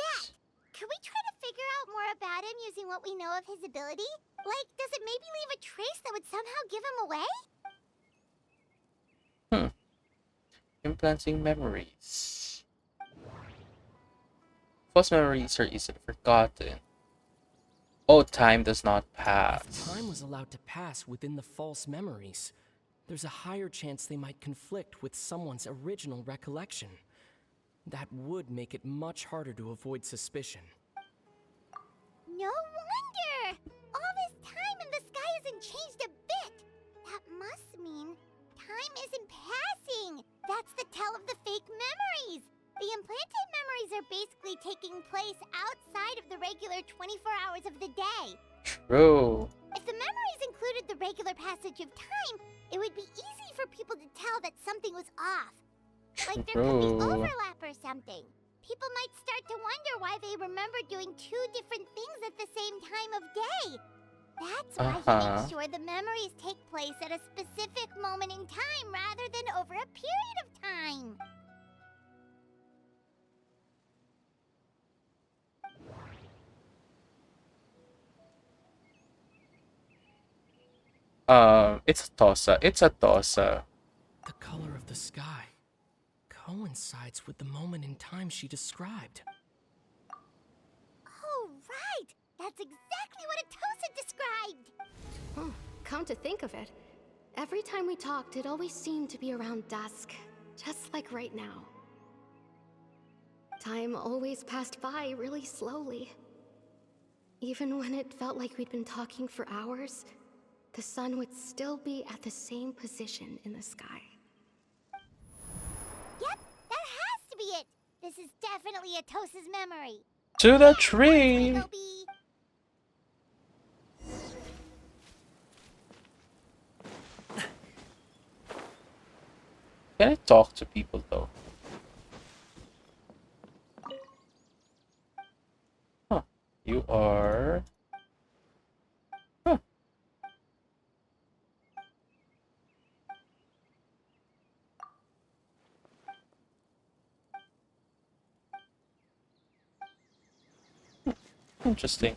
Speaker 3: Can we try to figure out more about him using what we know of his ability? Like, does it maybe leave a trace that would somehow give him away?
Speaker 1: Implanting memories. False memories are easily forgotten. Oh, time does not pass.
Speaker 10: If time was allowed to pass within the false memories, there's a higher chance they might conflict with someone's original recollection. That would make it much harder to avoid suspicion.
Speaker 3: No wonder! All this time and the sky hasn't changed a bit! That must mean time isn't passing! That's the tell of the fake memories! The implanted memories are basically taking place outside of the regular 24 hours of the day.
Speaker 1: True.
Speaker 3: If the memories included the regular passage of time, it would be easy for people to tell that something was off. Like there could be overlap or something. People might start to wonder why they remember doing two different things at the same time of day. That's why he makes sure the memories take place at a specific moment in time rather than over a period of time.
Speaker 1: It's a tossa. It's a tossa.
Speaker 10: The color of the sky coincides with the moment in time she described.
Speaker 3: Oh, right! That's exactly what Atosa described!
Speaker 6: Oh, come to think of it, every time we talked, it always seemed to be around dusk, just like right now. Time always passed by really slowly. Even when it felt like we'd been talking for hours, the sun would still be at the same position in the sky.
Speaker 3: Yep, that has to be it! This is definitely Atosa's memory.
Speaker 1: To the tree! Can I talk to people though? Huh. You are... Huh. Interesting.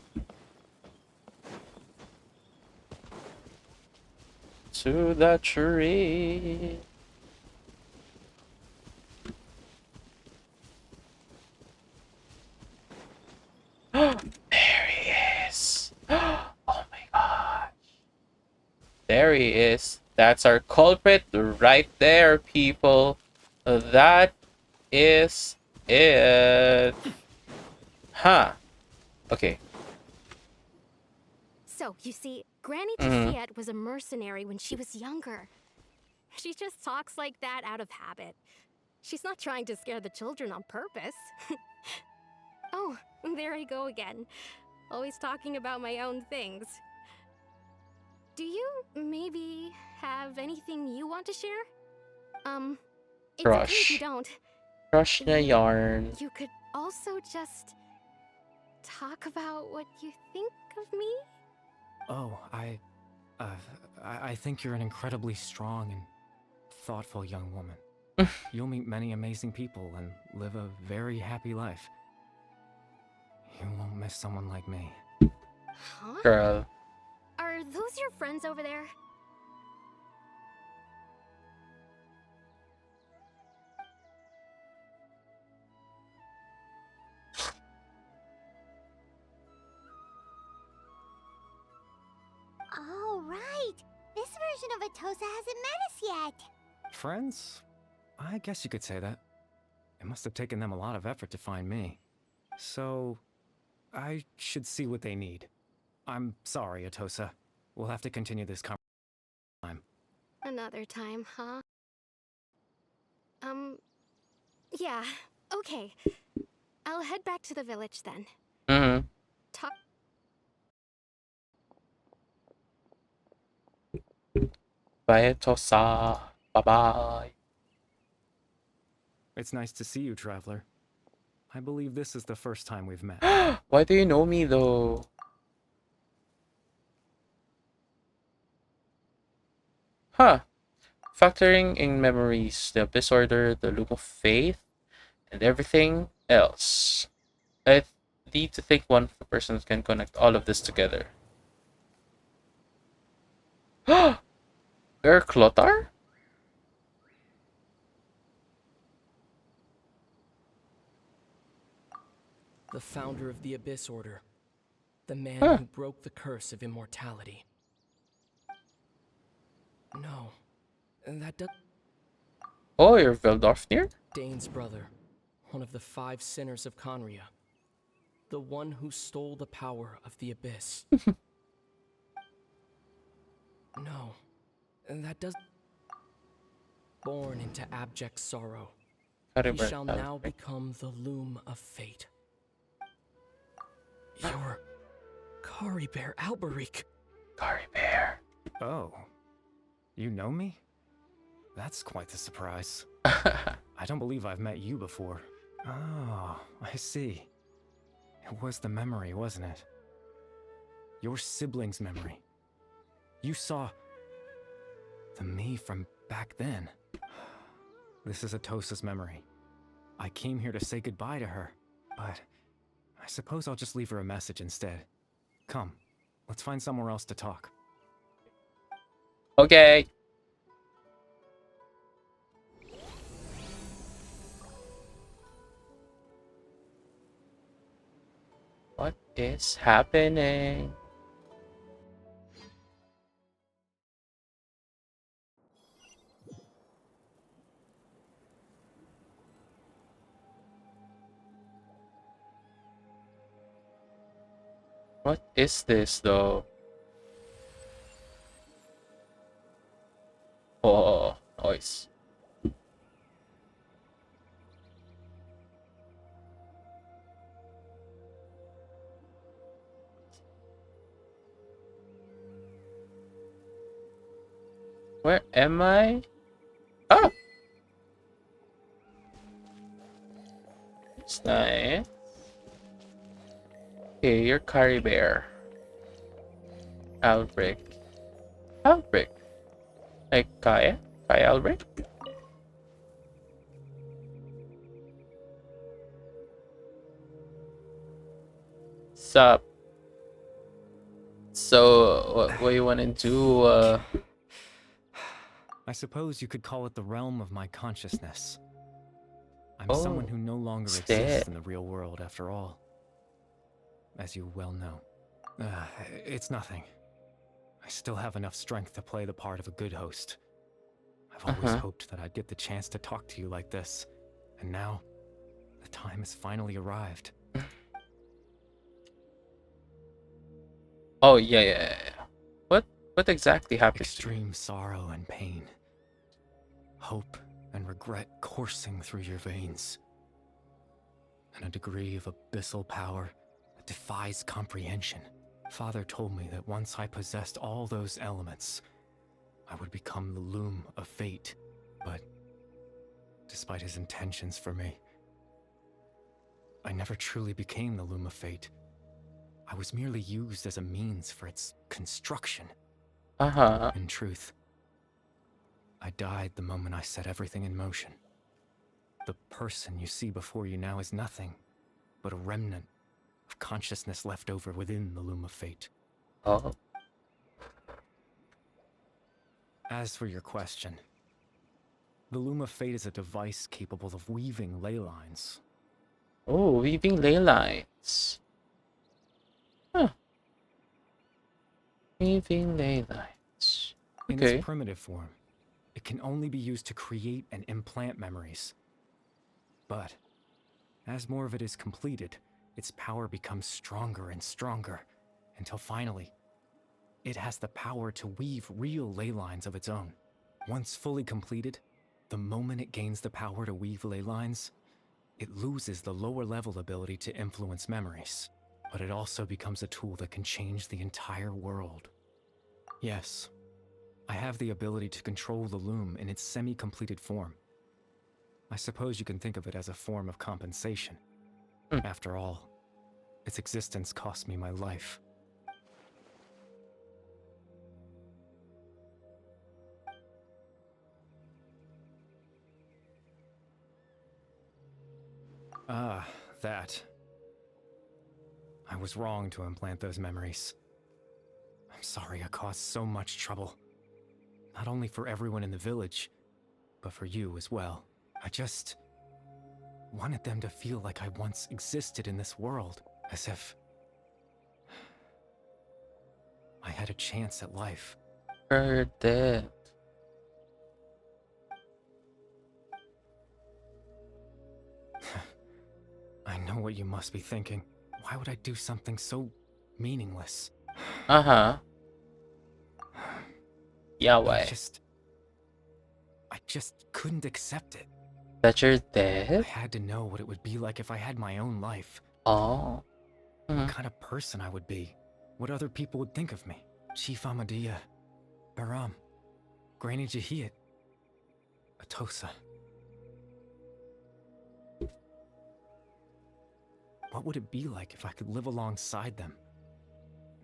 Speaker 1: To the tree. There he is. Oh my gosh. There he is. That's our culprit right there, people. That is it. Huh. Okay.
Speaker 6: So, you see, Granny Tifiat was a mercenary when she was younger. She just talks like that out of habit. She's not trying to scare the children on purpose. Oh, there I go again. Always talking about my own things. Do you maybe have anything you want to share? It's okay if you don't.
Speaker 1: Crush the yarn.
Speaker 6: You could also just talk about what you think of me?
Speaker 9: Oh, I think you're an incredibly strong and thoughtful young woman. You'll meet many amazing people and live a very happy life. You won't miss someone like me.
Speaker 6: Huh?
Speaker 1: Girl.
Speaker 6: Are those your friends over there?
Speaker 3: Oh, right! This version of Atosa hasn't met us yet!
Speaker 9: Friends? I guess you could say that. It must have taken them a lot of effort to find me. So, I should see what they need. I'm sorry, Atosa. We'll have to continue this conversation.
Speaker 6: Another time, huh? Yeah, okay. I'll head back to the village then. Talk.
Speaker 1: Bye, Tosa. Bye-bye.
Speaker 9: It's nice to see you, Traveler. I believe this is the first time we've met.
Speaker 1: Why do you know me, though? Huh. Factoring in memories, the Abyss Order, the Loop of Faith, and everything else. need to think one person can connect all of this together. Clothar?
Speaker 10: The founder of the Abyss Order. The man who broke the curse of immortality. No, that does.
Speaker 1: Oh, you're Veldorfnir?
Speaker 10: Dane's brother, one of the 5 sinners of Conria. The one who stole the power of the Abyss. No, that does. Born into abject sorrow, he shall now become the loom of fate. You're Caribert Alberic.
Speaker 1: Caribert.
Speaker 9: Oh, you know me? That's quite the surprise. I don't believe I've met you before. Oh, I see. It was the memory, wasn't it? Your sibling's memory. You saw the me from back then. This is Atosa's memory. I came here to say goodbye to her, but I suppose I'll just leave her a message instead. Come, let's find somewhere else to talk.
Speaker 1: Okay. What is happening? What is this though? Oh, noise. Where am I? Oh! It's nice. Okay, you're Caribert. Albrecht. Albrecht. Like Kaya? Kaya Albrecht? Sup? So, what you wanna do,
Speaker 9: I suppose you could call it the realm of my consciousness. I'm someone who no longer exists in the real world after all. As you well know. It's nothing. I still have enough strength to play the part of a good host. I've always hoped that I'd get the chance to talk to you like this. And now, the time has finally arrived.
Speaker 1: Oh, yeah. What exactly happened?
Speaker 9: Extreme sorrow and pain. Hope and regret coursing through your veins. And a degree of abyssal power that defies comprehension. Father told me that once I possessed all those elements, I would become the loom of fate. But despite his intentions for me, I never truly became the loom of fate. I was merely used as a means for its construction. In truth, I died the moment I set everything in motion. The person you see before you now is nothing but a remnant of consciousness left over within the loom of fate.
Speaker 1: Oh.
Speaker 9: As for your question, the loom of fate is a device capable of weaving ley lines.
Speaker 1: Oh, weaving ley lines. Huh. Weaving ley lines. Okay.
Speaker 9: In its primitive form, it can only be used to create and implant memories. But as more of it is completed, its power becomes stronger and stronger, until finally, it has the power to weave real ley lines of its own. Once fully completed, the moment it gains the power to weave ley lines, it loses the lower level ability to influence memories. But it also becomes a tool that can change the entire world. Yes, I have the ability to control the loom in its semi-completed form. I suppose you can think of it as a form of compensation. After all, its existence cost me my life. Ah, that. I was wrong to implant those memories. I'm sorry I caused so much trouble. Not only for everyone in the village, but for you as well. I just wanted them to feel like I once existed in this world, as if I had a chance at life.
Speaker 1: Heard that.
Speaker 9: I know what you must be thinking. Why would I do something so meaningless?
Speaker 1: Uh-huh. Yeah,
Speaker 9: I
Speaker 1: why?
Speaker 9: just couldn't accept it.
Speaker 1: That you're
Speaker 9: I
Speaker 1: dead?
Speaker 9: had to know what it would be like if I had my own life.
Speaker 1: Oh.
Speaker 9: What kind of person I would be. What other people would think of me. Chief Ahmadiyya, Baram, Granny Jahiyat, Atosa. What would it be like if I could live alongside them?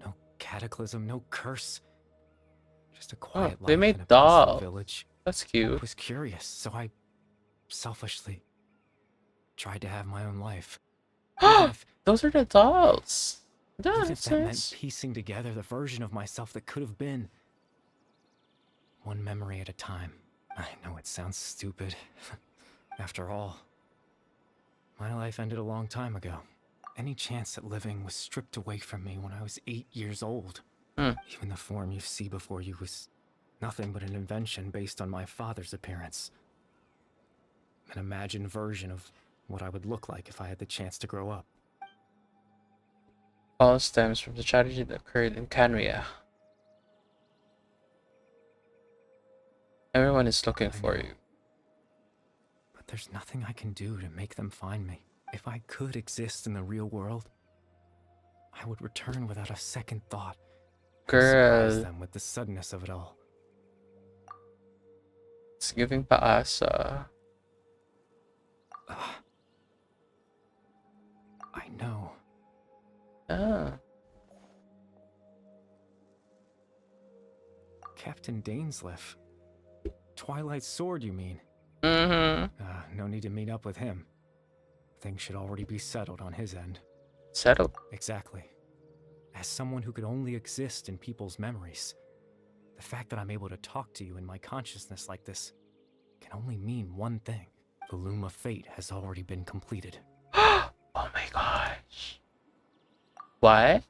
Speaker 9: No cataclysm, no curse. Just a quiet life
Speaker 1: they
Speaker 9: in
Speaker 1: made
Speaker 9: a peaceful
Speaker 1: dolls.
Speaker 9: village.
Speaker 1: That's
Speaker 9: I
Speaker 1: cute.
Speaker 9: was curious, so I selfishly tried to have my own life.
Speaker 1: Those are the dolls.
Speaker 9: Even if
Speaker 1: That's
Speaker 9: that meant
Speaker 1: nice.
Speaker 9: piecing together the version of myself that could have been. One memory at a time. I know it sounds stupid. After all, my life ended a long time ago. Any chance at living was stripped away from me when I was 8 years old. Even the form you see before you was nothing but an invention based on my father's appearance. An imagined version of what I would look like if I had the chance to grow up.
Speaker 1: All stems from the tragedy that occurred in Canria. Everyone is looking for you.
Speaker 9: But there's nothing I can do to make them find me. If I could exist in the real world, I would return without a second thought.
Speaker 1: Girl.
Speaker 9: Surprise them with the suddenness of it all.
Speaker 1: It's giving paasa.
Speaker 9: I know. Captain Dainsleif. Twilight Sword, you mean? No need to meet up with him. Things should already be settled on his end.
Speaker 1: Settled?
Speaker 9: Exactly. As someone who could only exist in people's memories, the fact that I'm able to talk to you in my consciousness like this can only mean one thing. The Loom of Fate has already been completed.
Speaker 1: Oh my gosh. What?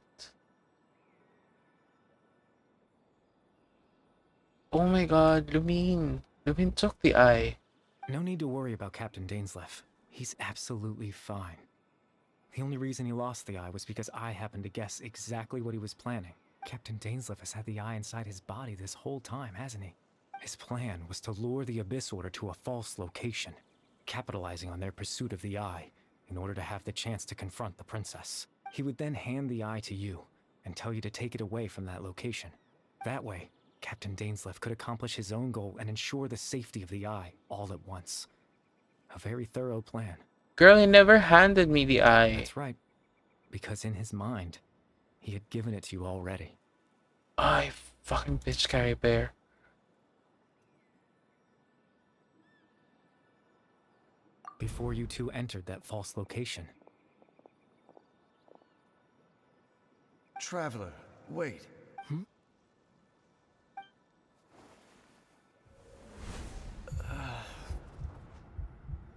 Speaker 1: Oh my god, Lumin. Lumin took the eye.
Speaker 9: No need to worry about Captain Dainsleif. He's absolutely fine. The only reason he lost the eye was because I happened to guess exactly what he was planning. Captain Dainsleif has had the eye inside his body this whole time, hasn't he? His plan was to lure the Abyss Order to a false location, capitalizing on their pursuit of the eye in order to have the chance to confront the princess. He would then hand the eye to you and tell you to take it away from that location. That way, Captain Dainsleif could accomplish his own goal and ensure the safety of the eye all at once. A very thorough plan.
Speaker 1: Girl, he never handed me the eye.
Speaker 9: That's right. Because in his mind, he had given it to you already.
Speaker 1: I fucking bitch Caribert.
Speaker 9: Before you two entered that false location.
Speaker 7: Traveler, wait.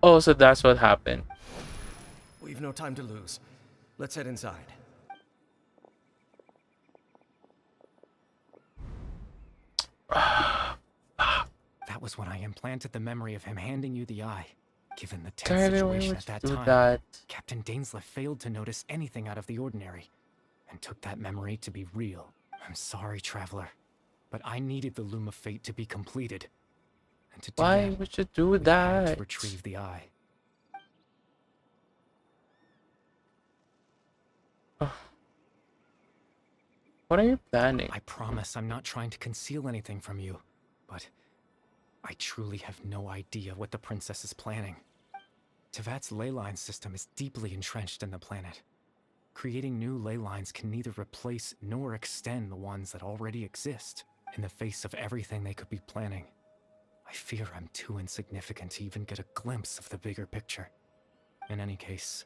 Speaker 1: Oh, so that's what happened.
Speaker 7: We've no time to lose. Let's head inside.
Speaker 9: That was when I implanted the memory of him handing you the eye. Given the tense
Speaker 1: Caribert, why
Speaker 9: situation
Speaker 1: would
Speaker 9: at
Speaker 1: you
Speaker 9: that
Speaker 1: do
Speaker 9: time,
Speaker 1: that?
Speaker 9: Captain Dainsleif failed to notice anything out of the ordinary, and took that memory to be real. I'm sorry, Traveler, but I needed the Loom of Fate to be completed. And to do
Speaker 1: Why
Speaker 9: that,
Speaker 1: would you do
Speaker 9: we had
Speaker 1: that?
Speaker 9: to retrieve the eye.
Speaker 1: What are you planning?
Speaker 9: I promise I'm not trying to conceal anything from you, but I truly have no idea what the princess is planning. Tevat's ley line system is deeply entrenched in the planet. Creating new ley lines can neither replace nor extend the ones that already exist. In the face of everything they could be planning, I fear I'm too insignificant to even get a glimpse of the bigger picture. In any case,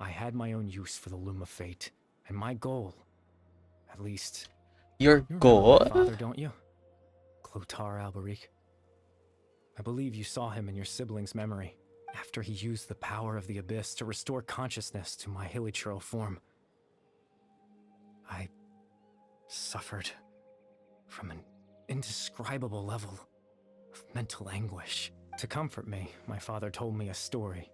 Speaker 9: I had my own use for the Loom of Fate, and my goal, at least...
Speaker 1: Your
Speaker 9: You remember
Speaker 1: goal?
Speaker 9: my father, don't you? Clotar Alberic. I believe you saw him in your sibling's memory, after he used the power of the Abyss to restore consciousness to my hilichurl form. I suffered from an indescribable level of mental anguish. To comfort me, my father told me a story,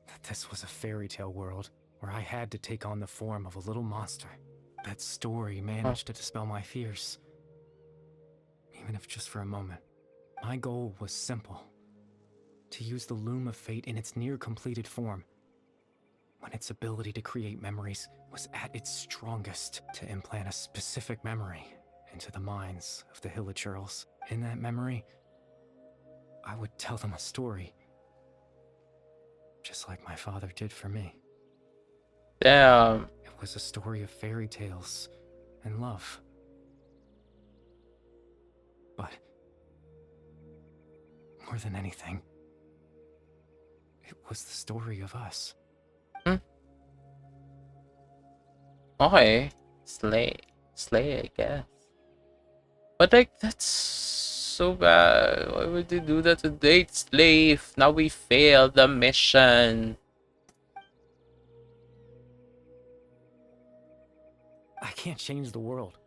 Speaker 9: that this was a fairy tale world where I had to take on the form of a little monster. That story managed to dispel my fears, even if just for a moment. My goal was simple: to use the Loom of Fate in its near-completed form, when its ability to create memories was at its strongest, to implant a specific memory into the minds of the hilichurls. In that memory, I would tell them a story, just like my father did for me.
Speaker 1: Damn.
Speaker 9: It was a story of fairy tales and love. But more than anything, it was the story of us.
Speaker 1: Okay. Slay, I guess. But like, that's so bad. Why would you do that to date slave? Now we failed the mission.
Speaker 9: I can't change the world.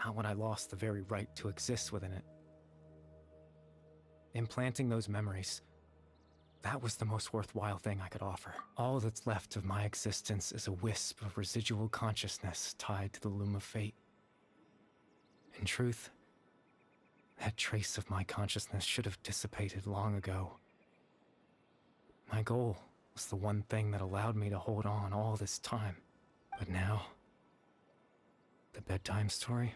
Speaker 9: Not when I lost the very right to exist within it. Implanting those memories, that was the most worthwhile thing I could offer. All that's left of my existence is a wisp of residual consciousness tied to the Loom of Fate. In truth, that trace of my consciousness should have dissipated long ago. My goal was the one thing that allowed me to hold on all this time. But now, the bedtime story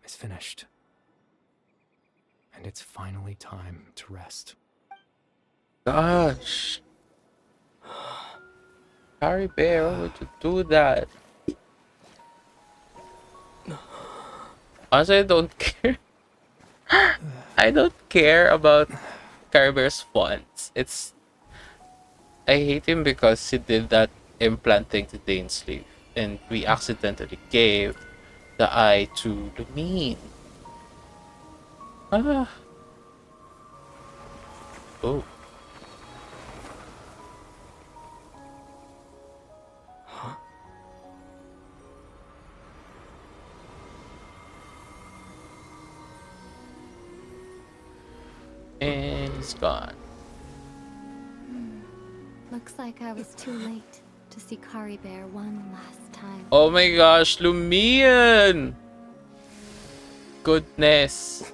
Speaker 9: is finished. And it's finally time to rest.
Speaker 1: Gosh. Caribert, why would you do that? Honestly, I don't care. I don't care about Caribert's fonts. I hate him because he did that implant thing to Dane's sleeve, and we accidentally gave the eye to Lumine. Ah. Oh. And he's gone.
Speaker 6: Looks like I was too late to see Caribert one last time.
Speaker 1: Oh my gosh, Lumion! Goodness.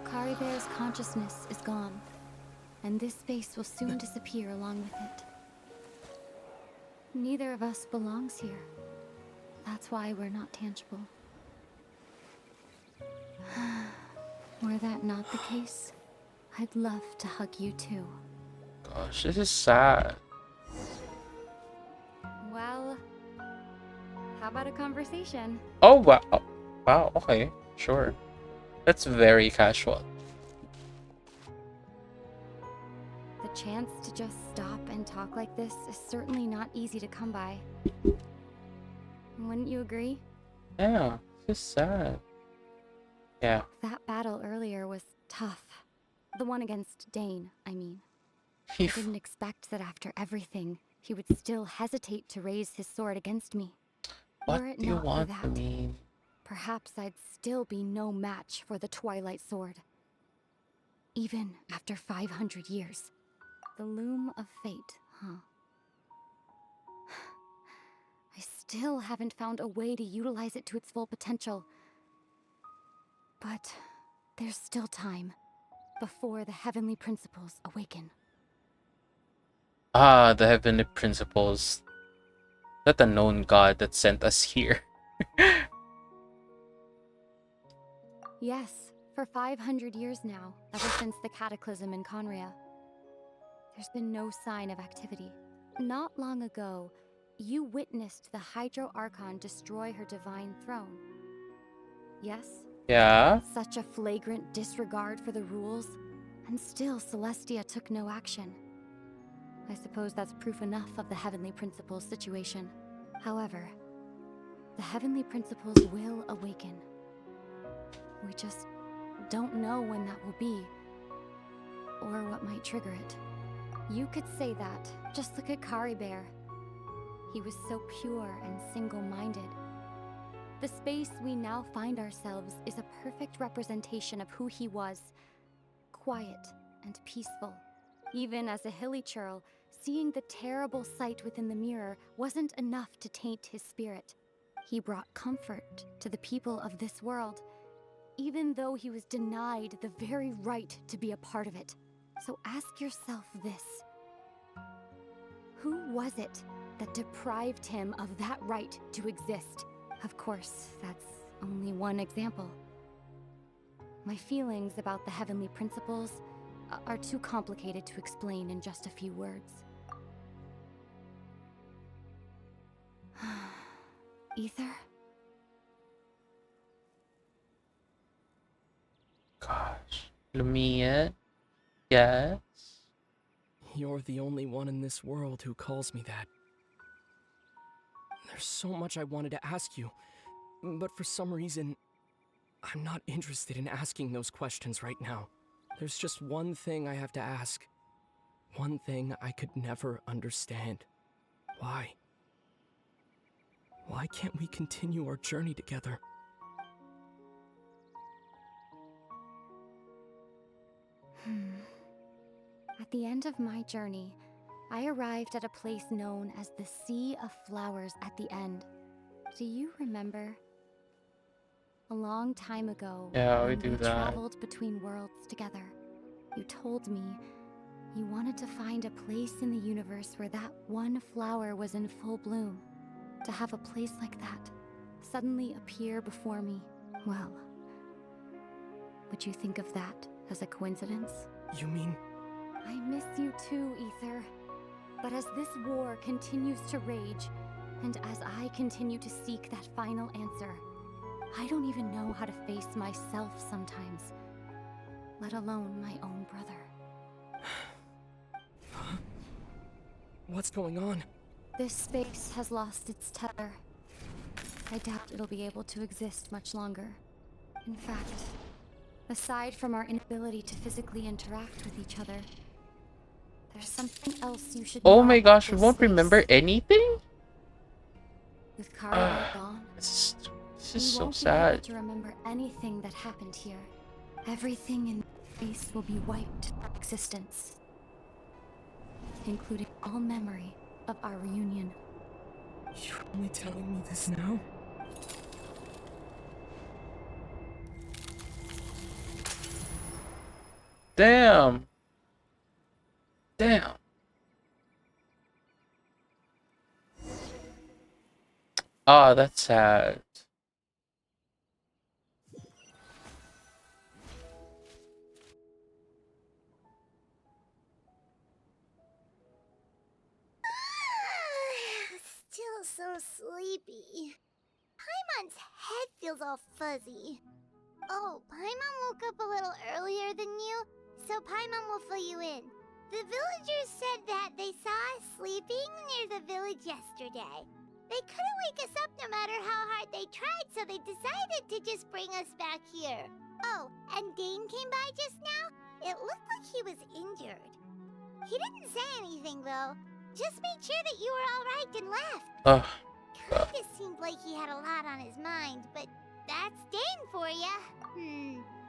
Speaker 6: Caribert's consciousness is gone, and this space will soon disappear along with it. Neither of us belongs here. That's why we're not tangible. Were that not the case, I'd love to hug you too.
Speaker 1: Gosh, this is sad.
Speaker 6: Well, how about a conversation?
Speaker 1: Oh, wow. Oh, wow, okay. Sure. That's very casual.
Speaker 6: The chance to just stop and talk like this is certainly not easy to come by. Wouldn't you agree?
Speaker 1: Yeah, it's just sad. Yeah.
Speaker 6: That battle earlier was tough. The one against Dane, I mean. I didn't expect that after everything, he would still hesitate to raise his sword against me.
Speaker 1: What
Speaker 6: Were it
Speaker 1: do you
Speaker 6: not for
Speaker 1: want
Speaker 6: that,
Speaker 1: from me?
Speaker 6: perhaps I'd still be no match for the Twilight Sword. Even after 500 years. The Loom of Fate, huh? I still haven't found a way to utilize it to its full potential. But there's still time before the heavenly principles awaken.
Speaker 1: Ah, the heavenly principles. That unknown god that sent us here.
Speaker 6: Yes, for 500 years now, ever since the cataclysm in Conria.
Speaker 11: There's been no sign of activity. Not long ago, you witnessed the Hydro Archon destroy her divine throne. Yes?
Speaker 1: Yeah.
Speaker 11: Such a flagrant disregard for the rules, and still Celestia took no action. I suppose that's proof enough of the Heavenly Principles situation. However, the Heavenly Principles will awaken. We just don't know when that will be, or what might trigger it. You could say that. Just look at Caribert. He was so pure and single-minded. The space we now find ourselves is a perfect representation of who he was. Quiet and peaceful. Even as a hilly churl, seeing the terrible sight within the mirror wasn't enough to taint his spirit. He brought comfort to the people of this world, even though he was denied the very right to be a part of it. So ask yourself this. Who was it that deprived him of that right to exist? Of course, that's only one example. My feelings about the Heavenly Principles are too complicated to explain in just a few words. Ether?
Speaker 1: Gosh. Lumia? Yes?
Speaker 10: You're the only one in this world who calls me that. There's so much I wanted to ask you, but for some reason, I'm not interested in asking those questions right now. There's just one thing I have to ask. One thing I could never understand. Why? Why can't we continue our journey together?
Speaker 11: At the end of my journey, I arrived at a place known as the Sea of Flowers at the end. Do you remember? A long time ago,
Speaker 1: Yeah, we
Speaker 11: when
Speaker 1: do
Speaker 11: we
Speaker 1: that.
Speaker 11: traveled between worlds together, you told me you wanted to find a place in the universe where that one flower was in full bloom. To have a place like that suddenly appear before me, well, would you think of that as a coincidence?
Speaker 10: You mean...
Speaker 11: I miss you too, Ether. But as this war continues to rage, and as I continue to seek that final answer, I don't even know how to face myself sometimes, let alone my own brother.
Speaker 10: What's going on?
Speaker 11: This space has lost its tether. I doubt it'll be able to exist much longer. In fact, aside from our inability to physically interact with each other, there's something else you should know.
Speaker 1: Oh my gosh, we
Speaker 11: about
Speaker 1: won't
Speaker 11: this
Speaker 1: remember
Speaker 11: space.
Speaker 1: anything?
Speaker 11: With Caribert gone,
Speaker 1: This
Speaker 11: we
Speaker 1: is so
Speaker 11: won't be able
Speaker 1: sad.
Speaker 11: to remember anything that happened here. Everything in space will be wiped from existence, including all memory of our reunion.
Speaker 10: You're only telling me this now?
Speaker 1: Damn. Damn. Ah, that's sad.
Speaker 3: Still so sleepy. Paimon's head feels all fuzzy. Oh, Paimon woke up a little earlier than you, so Paimon will fill you in. The villagers said that they saw us sleeping near the village yesterday. They couldn't wake us up no matter how hard they tried, so they decided to just bring us back here. Oh, and Dane came by just now. It looked like he was injured. He didn't say anything, though. Just made sure that you were all right and left.
Speaker 1: Ugh.
Speaker 3: Kinda seemed like he had a lot on his mind, but that's Dane for ya.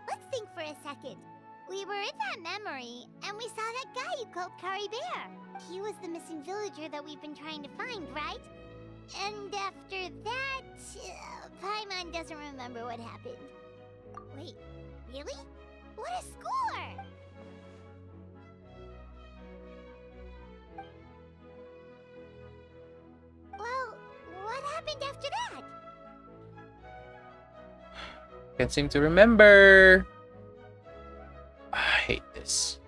Speaker 3: Let's think for a second. We were in that memory, and we saw that guy you called Caribert. He was the missing villager that we've been trying to find, right? And after that, Paimon doesn't remember what happened. Wait, really? What a score! Well, what happened after that?
Speaker 1: Can't seem to remember. I hate this.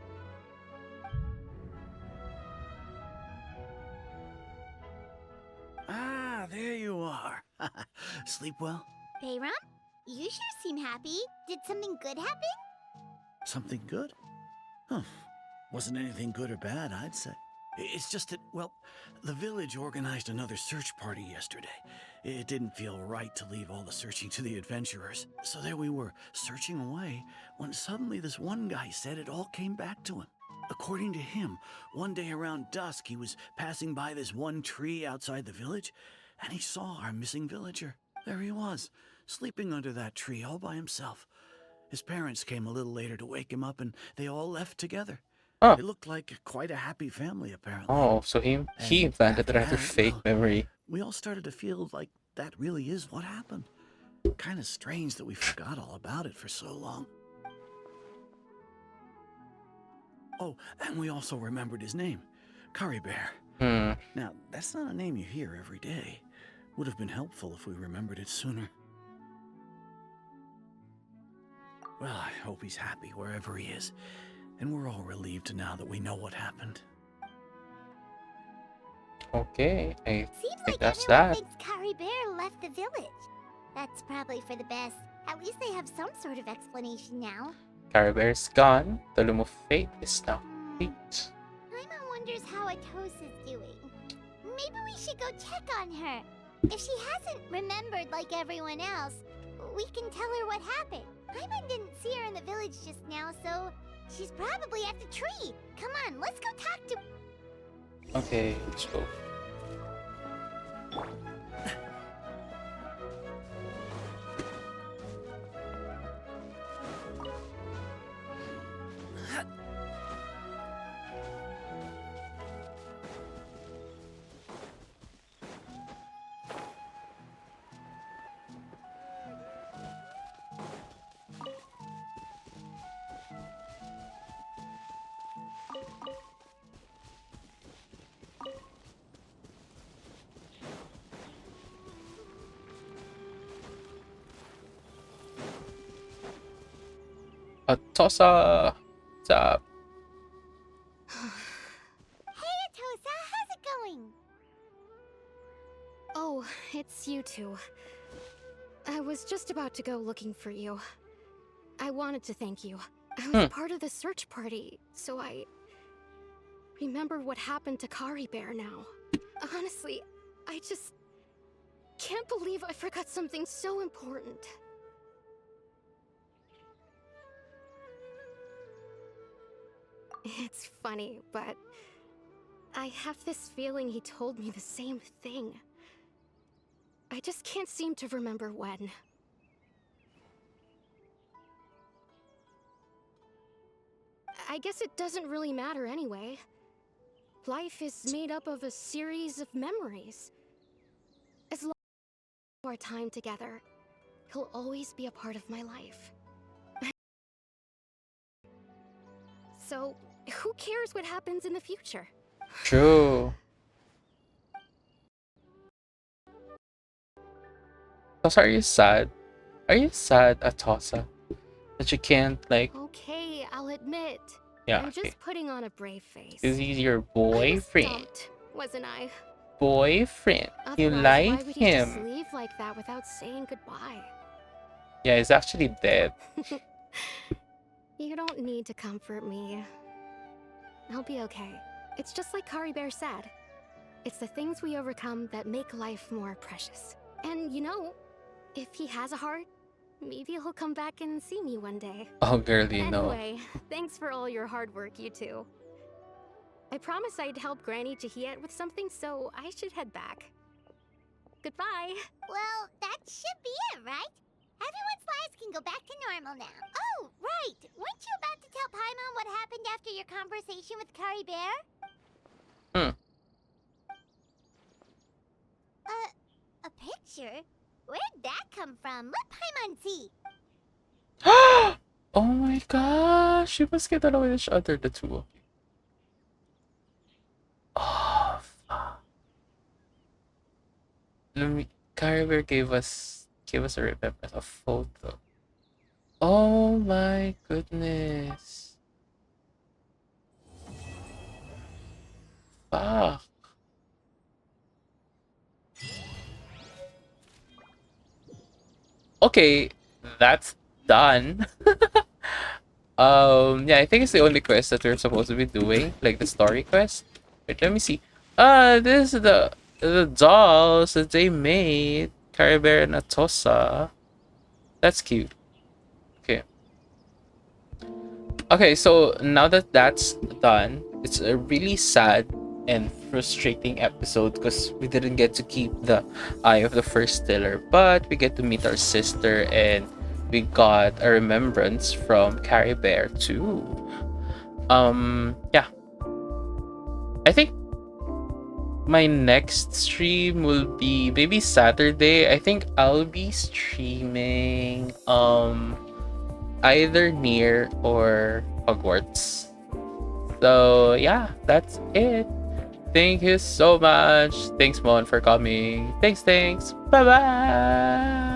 Speaker 4: sleep well?
Speaker 3: Bayram? You sure seem happy. Did something good happen?
Speaker 4: Something good? Huh. Wasn't anything good or bad, I'd say. It's just that, well, the village organized another search party yesterday. It didn't feel right to leave all the searching to the adventurers. So there we were, searching away, when suddenly this one guy said it all came back to him. According to him, one day around dusk, he was passing by this one tree outside the village, and he saw our missing villager. There he was, sleeping under that tree all by himself. His parents came a little later to wake him up, and they all left together.
Speaker 1: Oh.
Speaker 4: They looked like quite a happy family, apparently.
Speaker 1: Oh, so he implanted a rather fake memory.
Speaker 4: We all started to feel like that really is what happened. Kind of strange that we forgot all about it for so long. Oh, and we also remembered his name, Caribert. Now, that's not a name you hear every day. Would have been helpful if we remembered it sooner. Well, I hope he's happy wherever he is. And we're all relieved now that we know what happened.
Speaker 1: Okay, I
Speaker 3: Seems
Speaker 1: think
Speaker 3: like
Speaker 1: that's
Speaker 3: everyone
Speaker 1: that.
Speaker 3: thinks Caribert left the village. That's probably for the best. At least they have some sort of explanation now.
Speaker 1: Caribert's gone. The loom of fate is now complete.
Speaker 3: Paimon wonders how Atosa's doing. Maybe we should go check on her. If she hasn't remembered like everyone else, we can tell her what happened. Paimon didn't see her in the village just now, so she's probably at the tree. Come on, let's go talk to...
Speaker 1: Okay, let's go. Atosa! What's up?
Speaker 3: Hey, Atosa, how's it going?
Speaker 6: Oh, it's you two. I was just about to go looking for you. I wanted to thank you. I was part of the search party, so I remember what happened to Caribert now. Honestly, I just can't believe I forgot something so important. It's funny, but I have this feeling he told me the same thing. I just can't seem to remember when. I guess it doesn't really matter anyway. Life is made up of a series of memories. As long as our time together, he'll always be a part of my life. So, who cares what happens in the future?
Speaker 1: True. Atosa, are you sad? Are you sad, Atosa? That you can't, like...
Speaker 6: Okay, I'll admit.
Speaker 1: Yeah,
Speaker 6: I'm
Speaker 1: okay.
Speaker 6: just putting on a brave face.
Speaker 1: Is he your boyfriend?
Speaker 6: I was dumped, wasn't I?
Speaker 1: Boyfriend. You
Speaker 6: Otherwise,
Speaker 1: like
Speaker 6: why would he just
Speaker 1: him?
Speaker 6: leave like that without saying goodbye?
Speaker 1: Yeah, he's actually dead.
Speaker 6: You don't need to comfort me. I'll be okay. It's just like Caribert said. It's the things we overcome that make life more precious. And you know, if he has a heart, maybe he'll come back and see me one day.
Speaker 1: Oh, girlie, no.
Speaker 6: Anyway, thanks for all your hard work, you two. I promised I'd help Granny Jahiet with something, so I should head back. Goodbye.
Speaker 3: Well, that should be it, right? Everyone's lives can go back to normal now. Oh, right! Weren't you about to tell Paimon what happened after your conversation with Caribert? A picture? Where'd that come from? Let Paimon see.
Speaker 1: Oh my gosh, you must get along with each other, the two of you. Oh, fuck. Caribert gave us a remembrance, a photo. Oh my goodness. Fuck. Okay, that's done. Yeah, I think it's the only quest that we're supposed to be doing, like the story quest. Wait, let me see. This is the dolls that they made. Caribert and Atossa. That's cute. Okay. Okay, so now that that's done, it's a really sad and frustrating episode because we didn't get to keep the eye of the first stiller, but we get to meet our sister and we got a remembrance from Caribert too. Yeah. I think my next stream will be maybe Saturday. I think I'll be streaming either Near or Hogwarts. So yeah, that's it. Thank you so much. Thanks, Mon, for coming. Thanks. Bye bye.